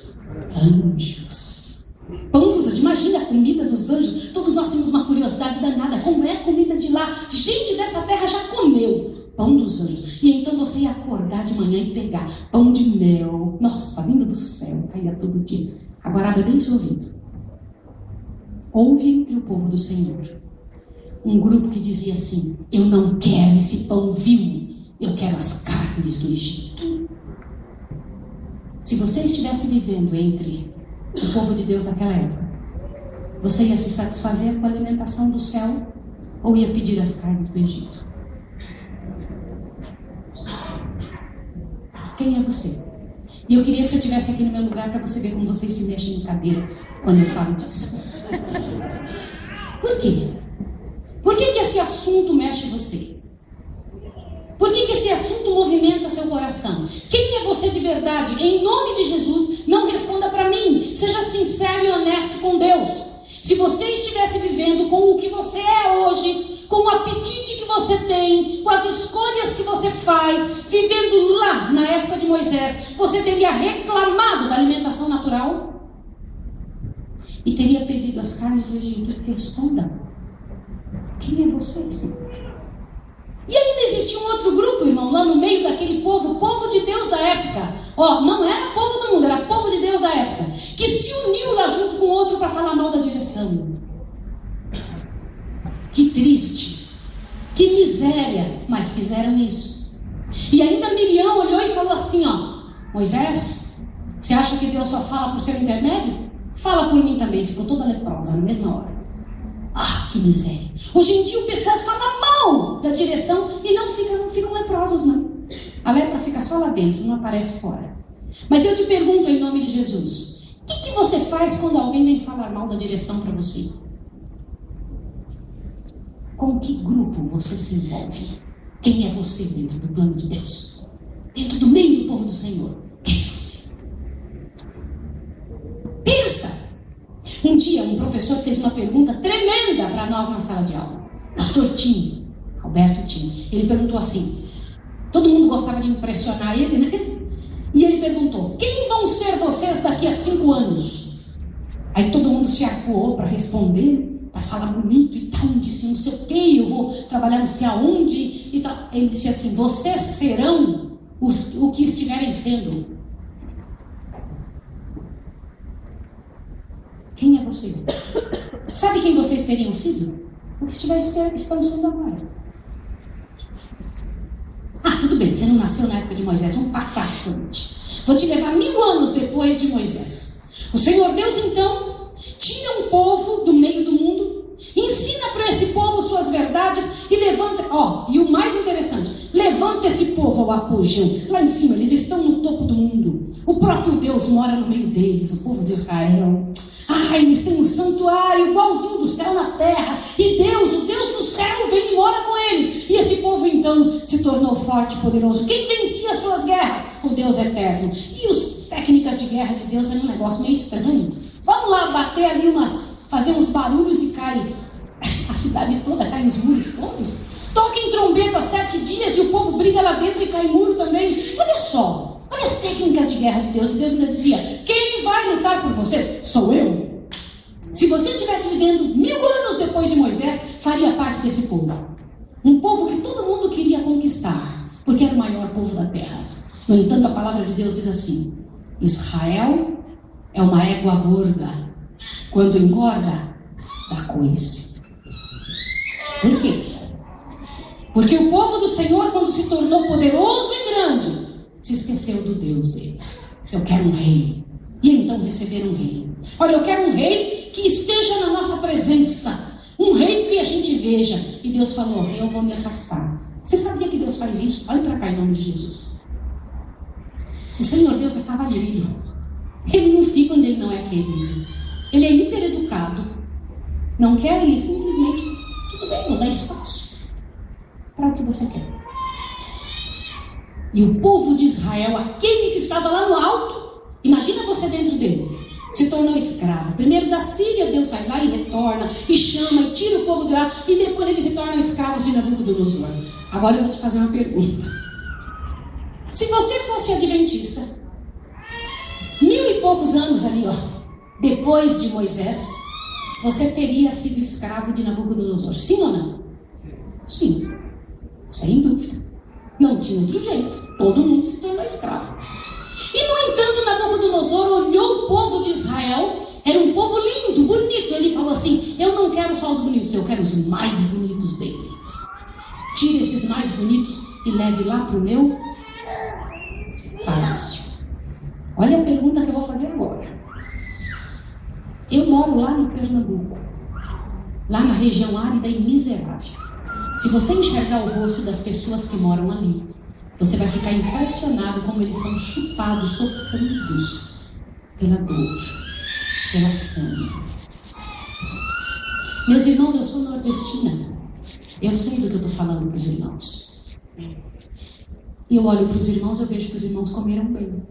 anjos. Pão dos anjos. Imagina a comida dos anjos. Todos nós temos uma curiosidade danada. Como é a comida de lá? Gente dessa terra já comeu pão dos anjos. E então você ia acordar de manhã e pegar pão de mel. Nossa, vindo do céu. Caía todo dia. Agora abre bem seu ouvido. Houve entre o povo do Senhor um grupo que dizia assim: eu não quero esse pão vil, eu quero as carnes do Egito. Se você estivesse vivendo entre o povo de Deus naquela época, você ia se satisfazer com a alimentação do céu ou ia pedir as carnes do Egito? Quem é você? E eu queria que você estivesse aqui no meu lugar para você ver como vocês se mexem no cabelo quando eu falo disso. Por quê? Por que esse assunto mexe você? Por que esse assunto movimenta seu coração? Quem é você de verdade? Em nome de Jesus, não responda para mim. Seja sincero e honesto com Deus. Se você estivesse vivendo com o que você é hoje, com o apetite que você tem, com as escolhas que você faz, vivendo lá na época de Moisés, você teria reclamado da alimentação natural? E teria pedido as carnes do Egito? Responda. Quem é você? E ainda existia um outro grupo, irmão, lá no meio daquele povo, povo de Deus da época. Não era povo do mundo, era povo de Deus da época. que se uniu lá junto com outro para falar mal da direção. Que triste, que miséria, mas fizeram isso. E ainda Miriam olhou e falou assim, ó: Moisés, você acha que Deus só fala por seu intermédio? Fala por mim também. Ficou toda leprosa na mesma hora. Ah, que miséria. Hoje em dia o pessoal fala mal da direção e não ficam leprosos, não. A lepra fica só lá dentro, não aparece fora. Mas eu te pergunto em nome de Jesus, o que você faz quando alguém vem falar mal da direção para você? Com que grupo você se envolve? Quem é você dentro do plano de Deus? Dentro do meio do povo do Senhor, quem é você? Pensa! Um dia um professor fez uma pergunta tremenda para nós na sala de aula. Pastor Tim, Alberto Tim, ele perguntou assim, todo mundo gostava de impressionar ele, né? E ele perguntou, quem vão ser vocês daqui a 5 anos? Aí todo mundo se acuou para responder, para falar bonito e tal. Um disse, não sei o que, eu vou trabalhar não sei aonde e tal. Ele disse assim, vocês serão o que estiverem sendo. Quem é você? Sabe quem vocês teriam sido? O que estão sendo agora. Ah, tudo bem, você não nasceu na época de Moisés, vamos passar à frente. Vou te levar 1000 anos depois de Moisés. O Senhor Deus, então, tira um povo do meio do mundo, ensina para esse povo suas verdades e levanta, e o mais interessante, levanta esse povo ao apogeu. Lá em cima, eles estão no topo do mundo. O próprio Deus mora no meio deles, o povo de Israel. Eles têm um santuário igualzinho do céu na terra. E Deus, o Deus do céu, vem e mora com eles. E esse povo então se tornou forte e poderoso. Quem vencia as suas guerras? O Deus eterno. E as técnicas de guerra de Deus é um negócio meio estranho. Vamos lá bater ali fazer uns barulhos e cai a cidade toda, cai os muros todos. Toquem trombeta 7 dias e o povo briga lá dentro e cai muro também. Olha só. Olha as técnicas de guerra de Deus. E Deus ainda dizia, quem vai lutar por vocês? Sou eu. Se você estivesse vivendo 1000 anos depois de Moisés, faria parte desse povo. Um povo que todo mundo queria conquistar, porque era o maior povo da terra. No entanto, a palavra de Deus diz assim, Israel é uma égua gorda, quando engorda, dá coice. Por quê? Porque o povo do Senhor, quando se tornou poderoso e grande, se esqueceu do Deus deles. Eu quero um rei. E então receberam um rei. Olha, eu quero um rei que esteja na nossa presença. Um rei que a gente veja. E Deus falou, eu vou me afastar. Você sabia que Deus faz isso? Olha para cá em nome de Jesus. O Senhor Deus é cavalheiro. Ele não fica onde ele não é querido. Ele é hipereducado. Não quer, ele simplesmente, tudo bem, vou dar espaço para o que você quer. E o povo de Israel, aquele que estava lá no alto, imagina você dentro dele, se tornou escravo. Primeiro da Síria, Deus vai lá e retorna, e chama, e tira o povo de lá, e depois eles se tornam escravos de Nabucodonosor. Agora eu vou te fazer uma pergunta. Se você fosse adventista, 1000 e poucos anos ali, depois de Moisés, você teria sido escravo de Nabucodonosor. Sim ou não? Sim, sem dúvida. Não tinha outro jeito. Todo mundo se tornou escravo. E no entanto, Nabucodonosor olhou o povo de Israel. Era um povo lindo, bonito. Ele falou assim, eu não quero só os bonitos, eu quero os mais bonitos deles. Tire esses mais bonitos e leve lá para o meu palácio. Olha a pergunta que eu vou fazer agora. Eu moro lá no Pernambuco, lá na região árida e miserável. Se você enxergar o rosto das pessoas que moram ali, você vai ficar impressionado como eles são chupados, sofridos pela dor, pela fome. Meus irmãos, eu sou nordestina. Eu sei do que eu estou falando para os irmãos. E eu olho para os irmãos, eu vejo que os irmãos comeram bem.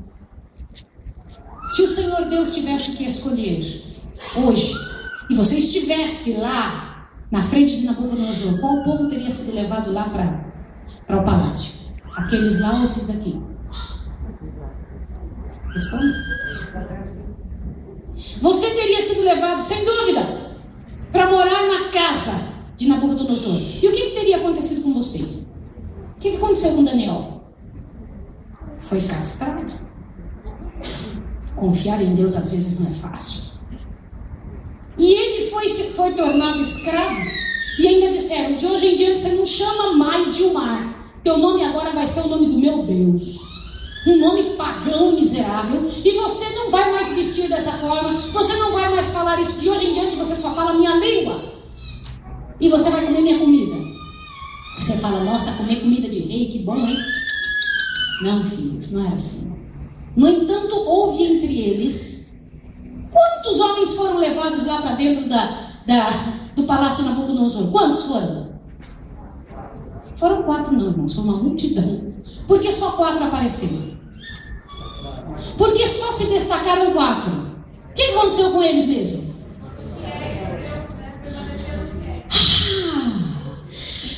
Se o Senhor Deus tivesse que escolher hoje, e você estivesse lá na frente de Nabucodonosor, qual povo teria sido levado lá para o palácio? Aqueles lá ou esses daqui? Responda. Você teria sido levado, sem dúvida, para morar na casa de Nabucodonosor. E o que teria acontecido com você? O que aconteceu com Daniel? Foi castrado. Confiar em Deus às vezes não é fácil. E ele foi tornado escravo. E ainda disseram: de hoje em diante você não chama mais Gilmar. Teu nome agora vai ser o nome do meu Deus. Um nome pagão, miserável. E você não vai mais vestir dessa forma. Você não vai mais falar isso. De hoje em diante você só fala minha língua. E você vai comer minha comida. Você fala: nossa, comer comida de rei, que bom, hein? Não, filhos, não era assim. No entanto, houve entre eles... Quantos homens foram levados lá para dentro do palácio de Nabucodonosor? Quantos foram? Foram 4 não, irmãos, foi uma multidão. Por que só 4 apareceram? Por que só se destacaram 4? O que aconteceu com eles mesmo?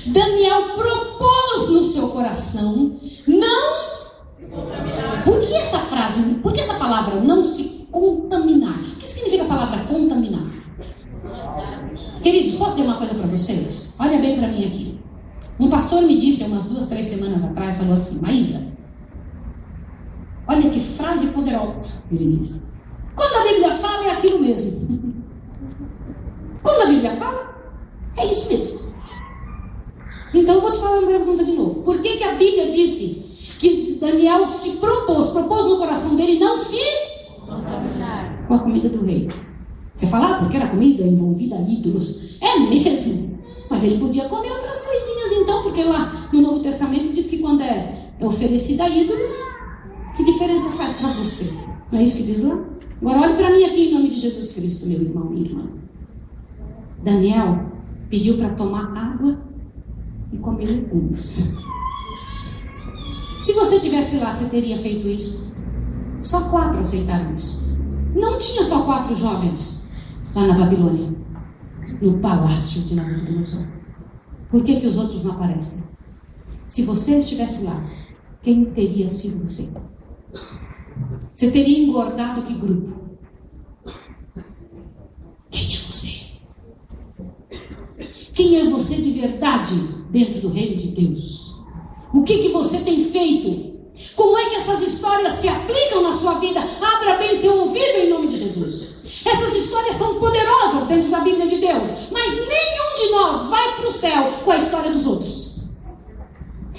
Daniel propôs no seu coração não... Por que essa frase, por que essa palavra não se contaminar? O que significa a palavra contaminar? Queridos, posso dizer uma coisa para vocês? Olha bem para mim aqui. Um pastor me disse umas 2, 3 semanas atrás, falou assim: Maísa, olha que frase poderosa. Ele disse: quando a Bíblia fala, é aquilo mesmo. Quando a Bíblia fala, é isso mesmo. Então eu vou te falar uma pergunta de novo. Por que a Bíblia disse que Daniel se propôs no coração dele não se contaminar com a comida do rei? Você fala: porque era comida envolvida a ídolos. É mesmo. Mas ele podia comer outras coisinhas então, porque lá no Novo Testamento diz que quando é oferecida a ídolos, que diferença faz para você? Não é isso que diz lá? Agora olhe para mim aqui em nome de Jesus Cristo, meu irmão, minha irmã. Daniel pediu para tomar água e comer legumes. Se você estivesse lá, você teria feito isso? Só 4 aceitaram isso. Não tinha só 4 jovens lá na Babilônia, no palácio de Nabucodonosor. Por que os outros não aparecem? Se você estivesse lá, quem teria sido você? Você teria engordado que grupo? Quem é você? Quem é você de verdade dentro do reino de Deus? O que você tem feito? Como é que essas histórias se aplicam na sua vida? Abra bem seu ouvido em nome de Jesus. Essas histórias são poderosas dentro da Bíblia de Deus, mas nenhum de nós vai para o céu com a história dos outros.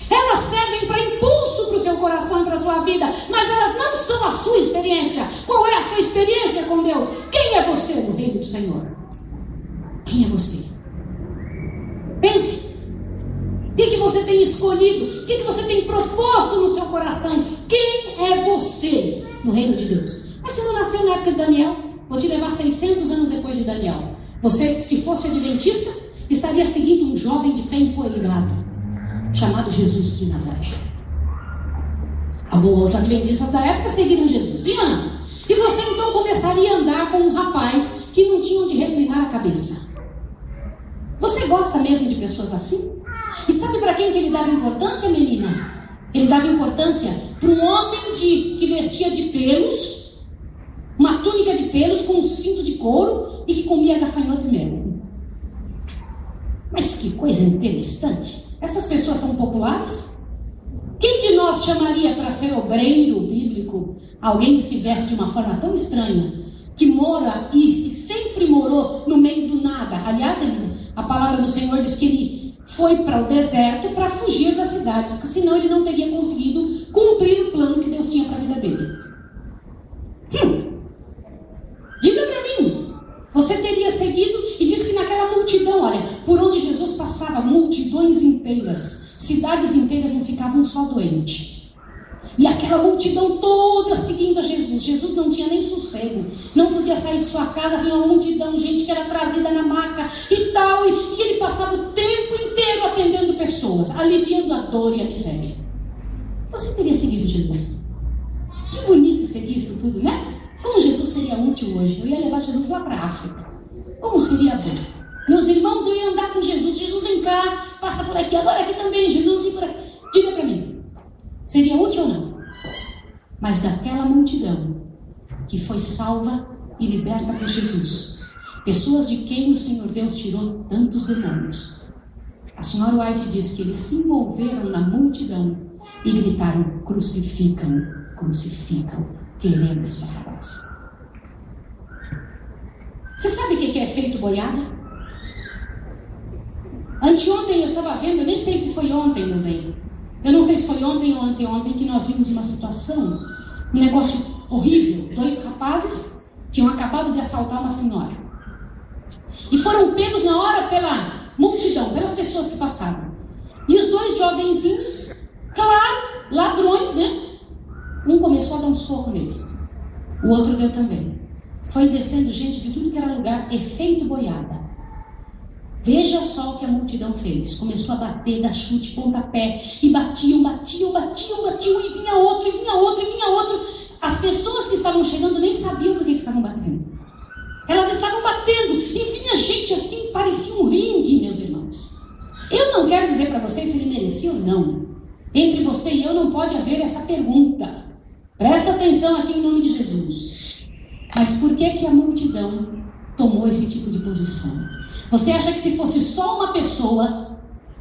Elas servem para impulso para o seu coração e para a sua vida, mas elas não são a sua experiência. Qual é a sua experiência com Deus? Quem é você no reino do Senhor? Quem é você? Pense. O que você tem escolhido? O que você tem proposto no seu coração? Quem é você no reino de Deus? Mas você não nasceu na época de Daniel? Vou te levar 600 anos depois de Daniel. Você, se fosse adventista, estaria seguindo um jovem de pé empoeirado, chamado Jesus de Nazaré. Os adventistas da época seguiram Jesus, sim ou não? E você então começaria a andar com um rapaz que não tinha onde reclinar a cabeça. Você gosta mesmo de pessoas assim? E sabe para quem que ele dava importância, menina? Ele dava importância para um homem que vestia de pelos, uma túnica de pelos com um cinto de couro e que comia gafanhoto e mel. Mas que coisa interessante. Essas pessoas são populares? Quem de nós chamaria para ser obreiro bíblico alguém que se veste de uma forma tão estranha, que mora e sempre morou no meio do nada? Aliás, a palavra do Senhor diz que ele foi para o deserto para fugir das cidades, porque senão ele não teria conseguido cumprir o plano que Deus tinha para a vida dele. Diga para mim, você teria seguido? E diz que naquela multidão, olha, por onde Jesus passava, multidões inteiras, cidades inteiras não ficavam só doentes. E aquela multidão toda seguindo a Jesus. Jesus não tinha nem sossego, não podia sair de sua casa, vinha uma multidão, gente que era trazida na maca e tal, e ele passava o tempo inteiro atendendo pessoas, aliviando a dor e a miséria. Você teria seguido Jesus? Que bonito seguir isso tudo, né? Como Jesus seria útil hoje? Eu ia levar Jesus lá para a África. Como seria bom? Meus irmãos, eu ia andar com Jesus. Jesus, vem cá, passa por aqui, agora aqui também, Jesus, e por aqui. Diga para mim, seria útil ou não? Mas daquela multidão que foi salva e liberta por Jesus, pessoas de quem o Senhor Deus tirou tantos demônios, a senhora White diz que eles se envolveram na multidão e gritaram: crucificam, crucificam, Queremos Barrabás. Você sabe o que é efeito boiada? Anteontem eu estava vendo, eu nem sei se foi ontem, meu bem. Eu não sei se foi ontem ou anteontem que nós vimos uma situação, um negócio horrível. 2 rapazes tinham acabado de assaltar uma senhora. E foram pegos na hora pela multidão, pelas pessoas que passavam. E os 2 jovenzinhos, claro, ladrões, né? Um começou a dar um soco nele. O outro deu também. Foi descendo gente de tudo que era lugar, efeito boiada. Veja só o que a multidão fez. Começou a bater, dar chute, pontapé. E batiam, e vinha outro, e vinha outro, e vinha outro. As pessoas que estavam chegando nem sabiam por que estavam batendo. Elas estavam batendo, e vinha gente assim, parecia um ringue, meus irmãos. Eu não quero dizer para vocês se ele merecia ou não. Entre você e eu não pode haver essa pergunta. Presta atenção aqui em nome de Jesus. Mas por que a multidão tomou esse tipo de posição? Você acha que se fosse só uma pessoa,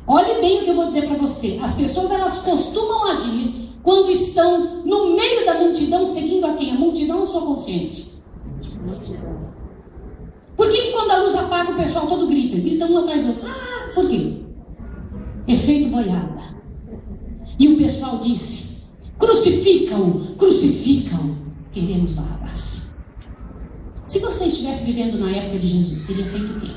olhe bem o que eu vou dizer para você. As pessoas, elas costumam agir quando estão no meio da multidão, seguindo a quem? A multidão ou sua consciência? Por que quando a luz apaga o pessoal todo grita um atrás do outro? Ah, por quê? Efeito boiada. E o pessoal disse: crucifica-o, crucifica-o. Queremos Barrabás. Se você estivesse vivendo na época de Jesus, teria feito o quê?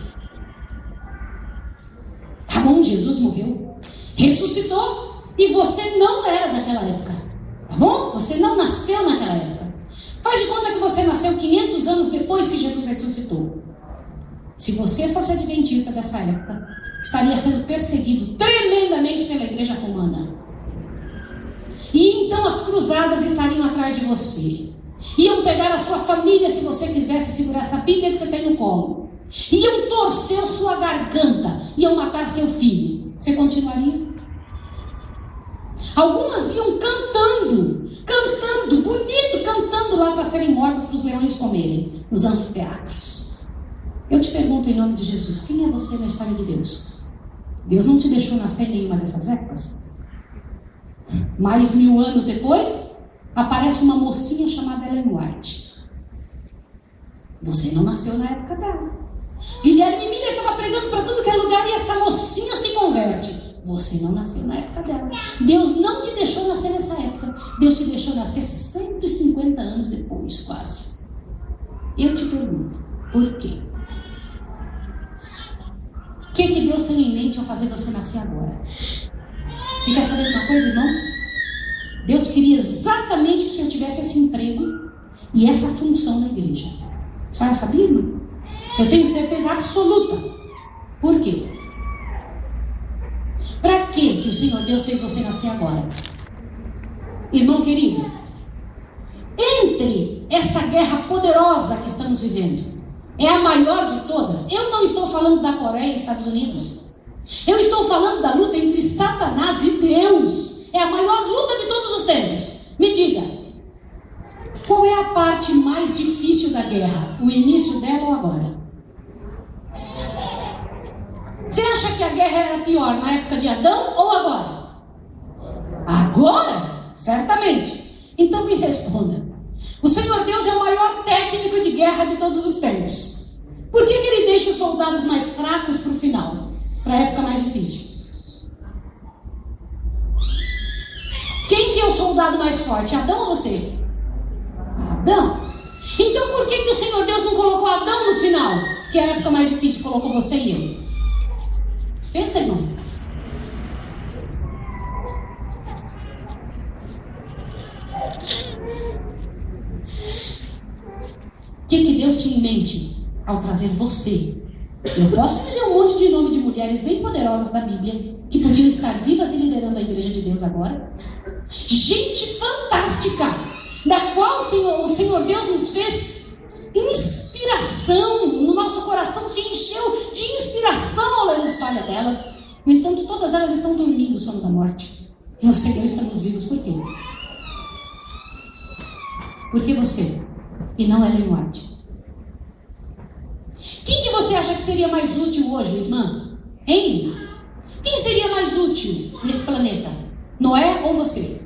Tá bom, Jesus morreu, ressuscitou, e você não era daquela época. Tá bom? Você não nasceu naquela época. Faz de conta que você nasceu 500 anos depois que Jesus ressuscitou. Se você fosse adventista dessa época, estaria sendo perseguido tremendamente pela igreja romana. E então as cruzadas estariam atrás de você. Iam pegar a sua família se você quisesse segurar essa Bíblia que você tem no colo. Iam torcer a sua garganta. Iam matar seu filho. Você continuaria? Algumas iam cantando, bonito, cantando lá para serem mortas, para os leões comerem, nos anfiteatros. Eu te pergunto em nome de Jesus, quem é você na história de Deus? Deus não te deixou nascer em nenhuma dessas épocas? Mais 1000 anos depois, aparece uma mocinha chamada Ellen White. Você não nasceu na época dela. Guilherme Miller estava pregando para tudo que é lugar e essa mocinha se converte. Você não nasceu na época dela. Deus não te deixou nascer nessa época. Deus te deixou nascer 150 anos depois, quase. Eu te pergunto, por quê? O que Deus tem em mente ao fazer você nascer agora? E quer saber de uma coisa, irmão? Deus queria exatamente que o senhor tivesse esse emprego e essa função na igreja. Você vai saber, irmão? Eu tenho certeza absoluta. Por quê? Para que o Senhor Deus fez você nascer agora? Irmão querido, entre essa guerra poderosa que estamos vivendo, é a maior de todas. Eu não estou falando da Coreia e Estados Unidos. Eu estou falando da luta entre Satanás e Deus. É a maior luta de todos os tempos. Me diga, qual é a parte mais difícil da guerra? O início dela ou agora? Você acha que a guerra era pior na época de Adão ou agora? Agora? Certamente. Então me responda. O Senhor Deus é o maior técnico de guerra de todos os tempos. Por que Ele deixa os soldados mais fracos para o final? Para a época mais difícil? Quem que é o soldado mais forte? Adão ou você? Adão. Então por que o Senhor Deus não colocou Adão no final? Que é a época mais difícil, colocou você e eu? Pensa, irmão. O que Deus tinha em mente ao trazer você? Eu posso dizer um monte de nome de mulheres bem poderosas da Bíblia que podiam estar vivas e liderando a igreja de Deus agora. Gente fantástica, da qual o Senhor Deus nos fez inspiração, no nosso coração se encheu de inspiração ao ler a história delas. No entanto, todas elas estão dormindo o sono da morte. E você e eu estamos vivos, por quê? Por que você? E não Ellen White? Quem que você acha que seria mais útil hoje, irmã? Hein? Quem seria mais útil nesse planeta? Noé ou você?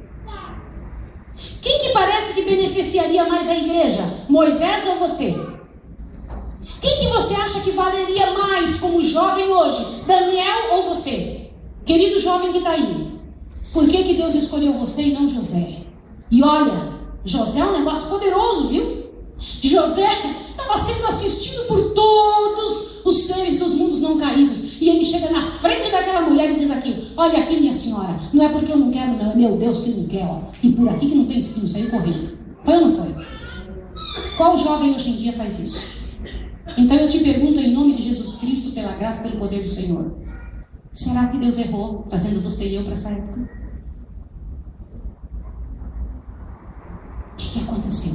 Quem que parece que beneficiaria mais a igreja? Moisés ou você? Quem que você acha que valeria mais como jovem hoje? Daniel ou você? Querido jovem que está aí, por que Deus escolheu você e não José? E olha, José é um negócio poderoso, viu? José estava sendo assistido por todos os seres dos mundos não caídos. E ele chega na frente daquela mulher e diz aqui: olha aqui, minha senhora, não é porque eu não quero, não, é meu Deus que não quer, ó. E por aqui que não tem espinho, saiu correndo. Foi ou não foi? Qual jovem hoje em dia faz isso? Então eu te pergunto, em nome de Jesus Cristo, pela graça e pelo poder do Senhor, será que Deus errou trazendo você e eu para essa época? O que aconteceu?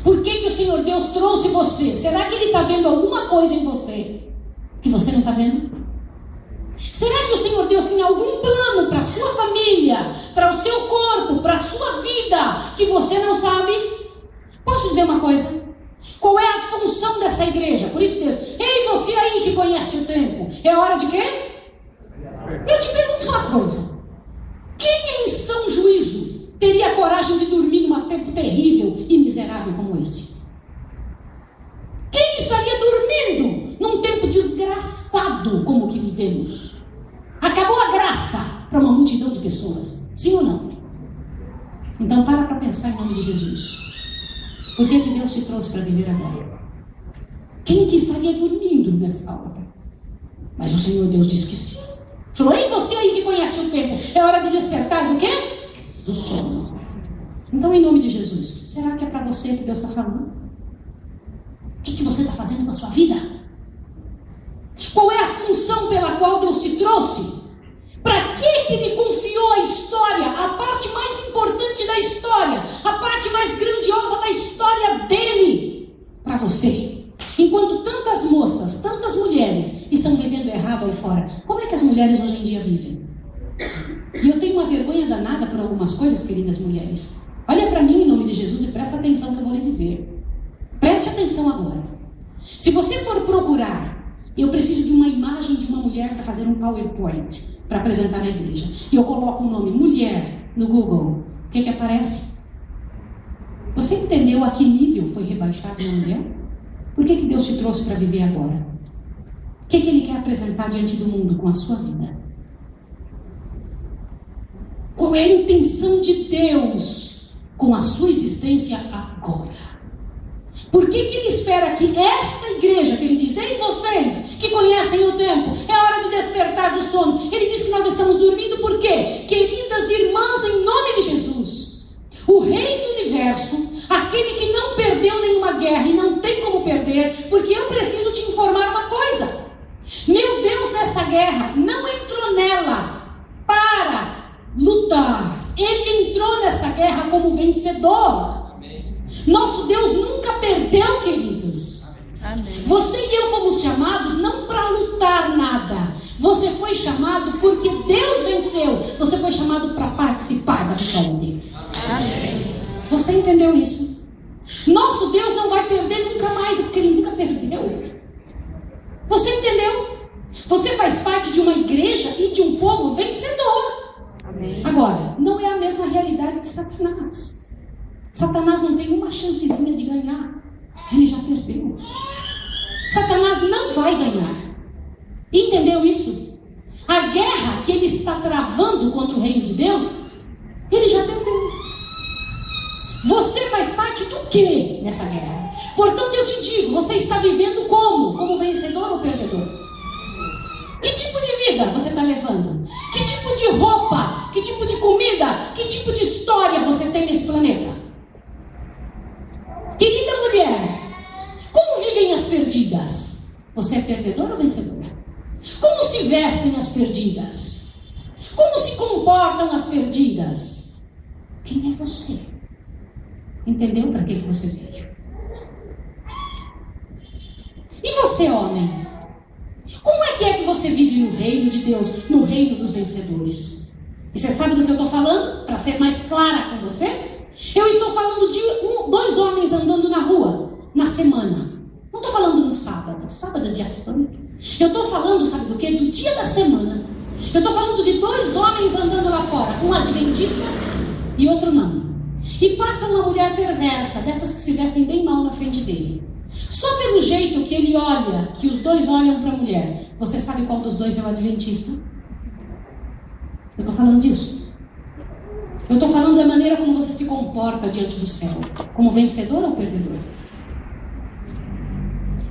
Por que o Senhor Deus trouxe você? Será que Ele está vendo alguma coisa em você que você não está vendo? Será que o Senhor Deus tem algum plano para a sua família, para o seu corpo, para a sua vida, que você não sabe? Posso dizer uma coisa? Qual é a função dessa igreja? Por isso Deus, ei, você aí que conhece o tempo, é hora de quê? Eu te pergunto uma coisa: quem em são juízo teria coragem de dormir num tempo terrível e miserável como esse? Quem estaria dormindo num tempo desgraçado como o que vivemos? Acabou a graça para uma multidão de pessoas, sim ou não? Então para pensar em nome de Jesus. Por que Deus te trouxe para viver agora? Quem que estaria dormindo nessa hora? Mas o Senhor Deus disse que sim. Falou: ei, você aí que conhece o tempo, é hora de despertar do quê? Do sono. Então, em nome de Jesus, será que é para você que Deus está falando? O que você está fazendo com a sua vida? Qual é a função pela qual Deus te trouxe? Para que Ele confiou a história, a parte mais importante da história, a parte mais grandiosa da história dele, para você? Enquanto tantas moças, tantas mulheres estão vivendo errado aí fora, como é que as mulheres hoje em dia vivem? E eu tenho uma vergonha danada por algumas coisas, queridas mulheres. Olha para mim em nome de Jesus e presta atenção no que eu vou lhe dizer. Preste atenção agora. Se você for procurar, eu preciso de uma imagem de uma mulher para fazer um PowerPoint, para apresentar na igreja. E eu coloco o nome mulher no Google. O que aparece? Você entendeu a que nível foi rebaixada uma mulher? Por que Deus te trouxe para viver agora? O que Ele quer apresentar diante do mundo com a sua vida? Qual é a intenção de Deus com a sua existência agora? Por que Ele espera que esta igreja, que Ele diz: ei, vocês que conhecem o tempo, é hora de despertar do sono. Ele diz que nós estamos dormindo por quê? Queridas irmãs, em nome de Jesus, o Rei do Universo, aquele que não perdeu nenhuma guerra e não tem como perder, porque eu preciso te informar uma coisa: meu Deus nessa guerra não entrou nela para lutar, Ele entrou nessa guerra como vencedor. Nosso Deus nunca perdeu, queridos. Amém. Você e eu fomos chamados não para lutar nada. Você foi chamado porque Deus venceu. Você foi chamado para participar da vitória dele. Amém. Você entendeu isso? Nosso Deus não vai perder nunca mais, porque Ele nunca perdeu. Você entendeu? Você faz parte de uma igreja e de um povo vencedor. Amém. Agora, não é a mesma realidade de Satanás. Satanás não tem uma chancezinha de ganhar. Ele já perdeu. Satanás não vai ganhar. Entendeu isso? A guerra que ele está travando contra o reino de Deus, ele já perdeu. Você faz parte do que nessa guerra? Portanto, eu te digo, você está vivendo como? Como vencedor ou perdedor? Que tipo de vida você está levando? Que tipo de roupa? Que tipo de comida? Que tipo de história você tem nesse planeta? Querida mulher, como vivem as perdidas? Você é perdedor ou vencedor? Como se vestem as perdidas? Como se comportam as perdidas? Quem é você? Entendeu para que você veio? E você, homem? Como é que você vive no reino de Deus, no reino dos vencedores? E você sabe do que eu estou falando? Para ser mais clara com você? Eu estou falando de dois homens andando na rua, na semana. Não estou falando no sábado. Sábado é dia santo. Eu estou falando, sabe do quê? Do dia da semana. Eu estou falando de dois homens andando lá fora. Um adventista e outro não. E passa uma mulher perversa, dessas que se vestem bem mal na frente dele. Só pelo jeito que ele olha, que os dois olham para a mulher, você sabe qual dos dois é o adventista? Eu estou falando disso. Eu estou falando da maneira como você se comporta diante do céu, como vencedor ou perdedor.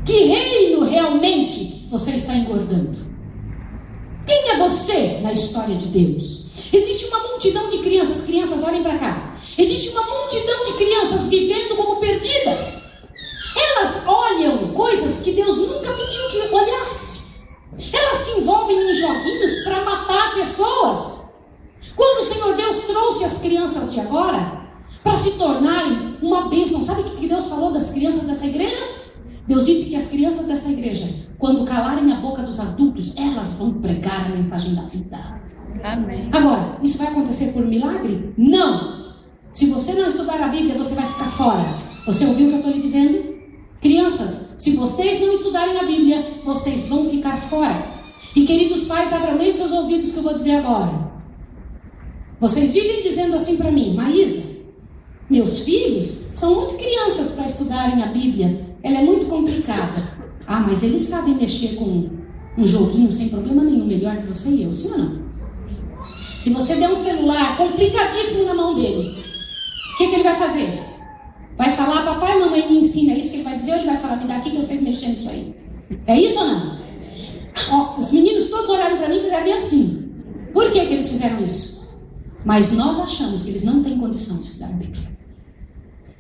Que reino realmente você está engordando? Quem é você na história de Deus? Existe uma multidão de crianças, olhem para cá. Existe uma multidão de crianças vivendo como perdidas. Elas olham coisas que Deus nunca pediu que olhasse. Elas se envolvem em joguinhos para matar pessoas. Quando o Senhor Deus trouxe as crianças de agora para se tornarem uma bênção, sabe o que Deus falou das crianças dessa igreja? Deus disse que as crianças dessa igreja, quando calarem a boca dos adultos, elas vão pregar a mensagem da vida. Amém. Agora, isso vai acontecer por milagre? Não. Se você não estudar a Bíblia, você vai ficar fora. Você ouviu o que eu estou lhe dizendo? Crianças, se vocês não estudarem a Bíblia, vocês vão ficar fora. E queridos pais, abram bem seus ouvidos que eu vou dizer agora. Vocês vivem dizendo assim para mim: Maísa, meus filhos são muito crianças para estudarem a Bíblia. Ela é muito complicada. Ah, mas eles sabem mexer com um joguinho sem problema nenhum, melhor que você e eu, sim ou não? Se você der um celular complicadíssimo na mão dele, o que ele vai fazer? Vai falar: papai, mamãe me ensina, é isso que ele vai dizer? Ou ele vai falar: me dá aqui que eu sei mexer nisso aí? É isso ou não? Ó, os meninos todos olharam para mim e fizeram bem assim. Por que eles fizeram isso? Mas nós achamos que eles não têm condição de estudar a Bíblia.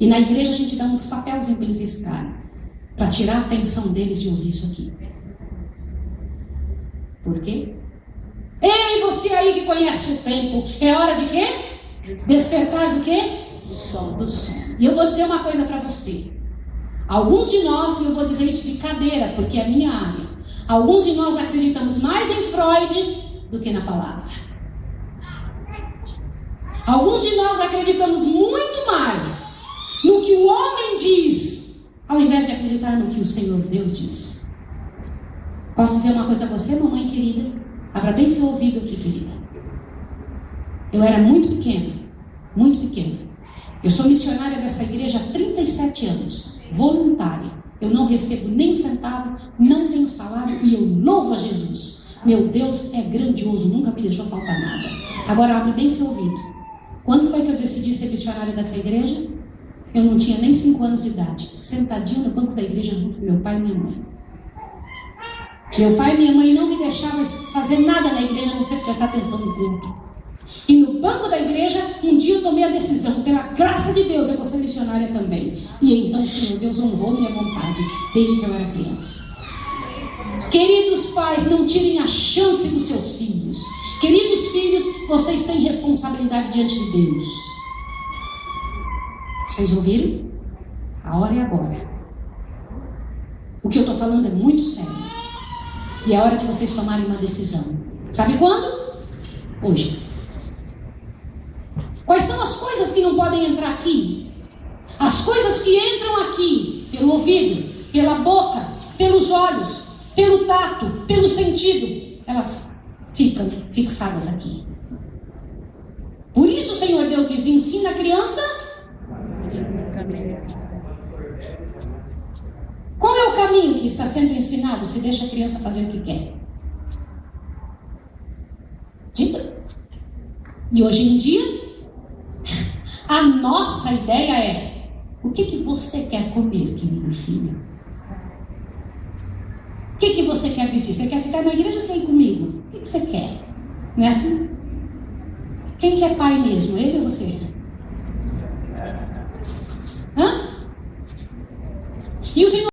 E na igreja a gente dá uns papelzinhos para eles riscarem, para tirar a atenção deles de ouvir isso aqui. Por quê? Ei, você aí que conhece o tempo, é hora de quê? Despertar do quê? Do sono. E eu vou dizer uma coisa para você. Alguns de nós, e eu vou dizer isso de cadeira, porque é a minha área, alguns de nós acreditamos mais em Freud do que na palavra. Alguns de nós acreditamos muito mais no que o homem diz, ao invés de acreditar no que o Senhor Deus diz. Posso dizer uma coisa a você, mamãe querida? Abra bem seu ouvido aqui, querida. Eu era muito pequena. Eu sou missionária dessa igreja há 37 anos, voluntária. Eu não recebo nem um centavo, não tenho salário e eu louvo a Jesus. Meu Deus é grandioso, nunca me deixou faltar nada. Agora abre bem seu ouvido. Quando foi que eu decidi ser missionária dessa igreja? Eu não tinha nem 5 anos de idade, sentadinho no banco da igreja junto com meu pai e minha mãe. Meu pai e minha mãe não me deixavam fazer nada na igreja, a não ser prestar atenção no culto. E no banco da igreja, um dia eu tomei a decisão, pela graça de Deus, eu vou ser missionária também. E então o Senhor Deus honrou minha vontade, desde que eu era criança. Queridos pais, não tirem a chance dos seus filhos. Queridos filhos, vocês têm responsabilidade diante de Deus. Vocês ouviram? A hora é agora. O que eu estou falando é muito sério. E é hora de vocês tomarem uma decisão. Sabe quando? Hoje. Quais são as coisas que não podem entrar aqui? As coisas que entram aqui, pelo ouvido, pela boca, pelos olhos, pelo tato, pelo sentido, elas ficam fixadas aqui. Por isso o Senhor Deus diz: ensina a criança. Qual é o caminho que está sendo ensinado se deixa a criança fazer o que quer? Diga. E hoje em dia, a nossa ideia é: o que você quer comer, querido filho? O que você quer vestir? Você quer ficar na igreja ou quer ir comigo? O que você quer? Não é assim? Quem que é pai mesmo? Ele ou você? Hã? E o Senhor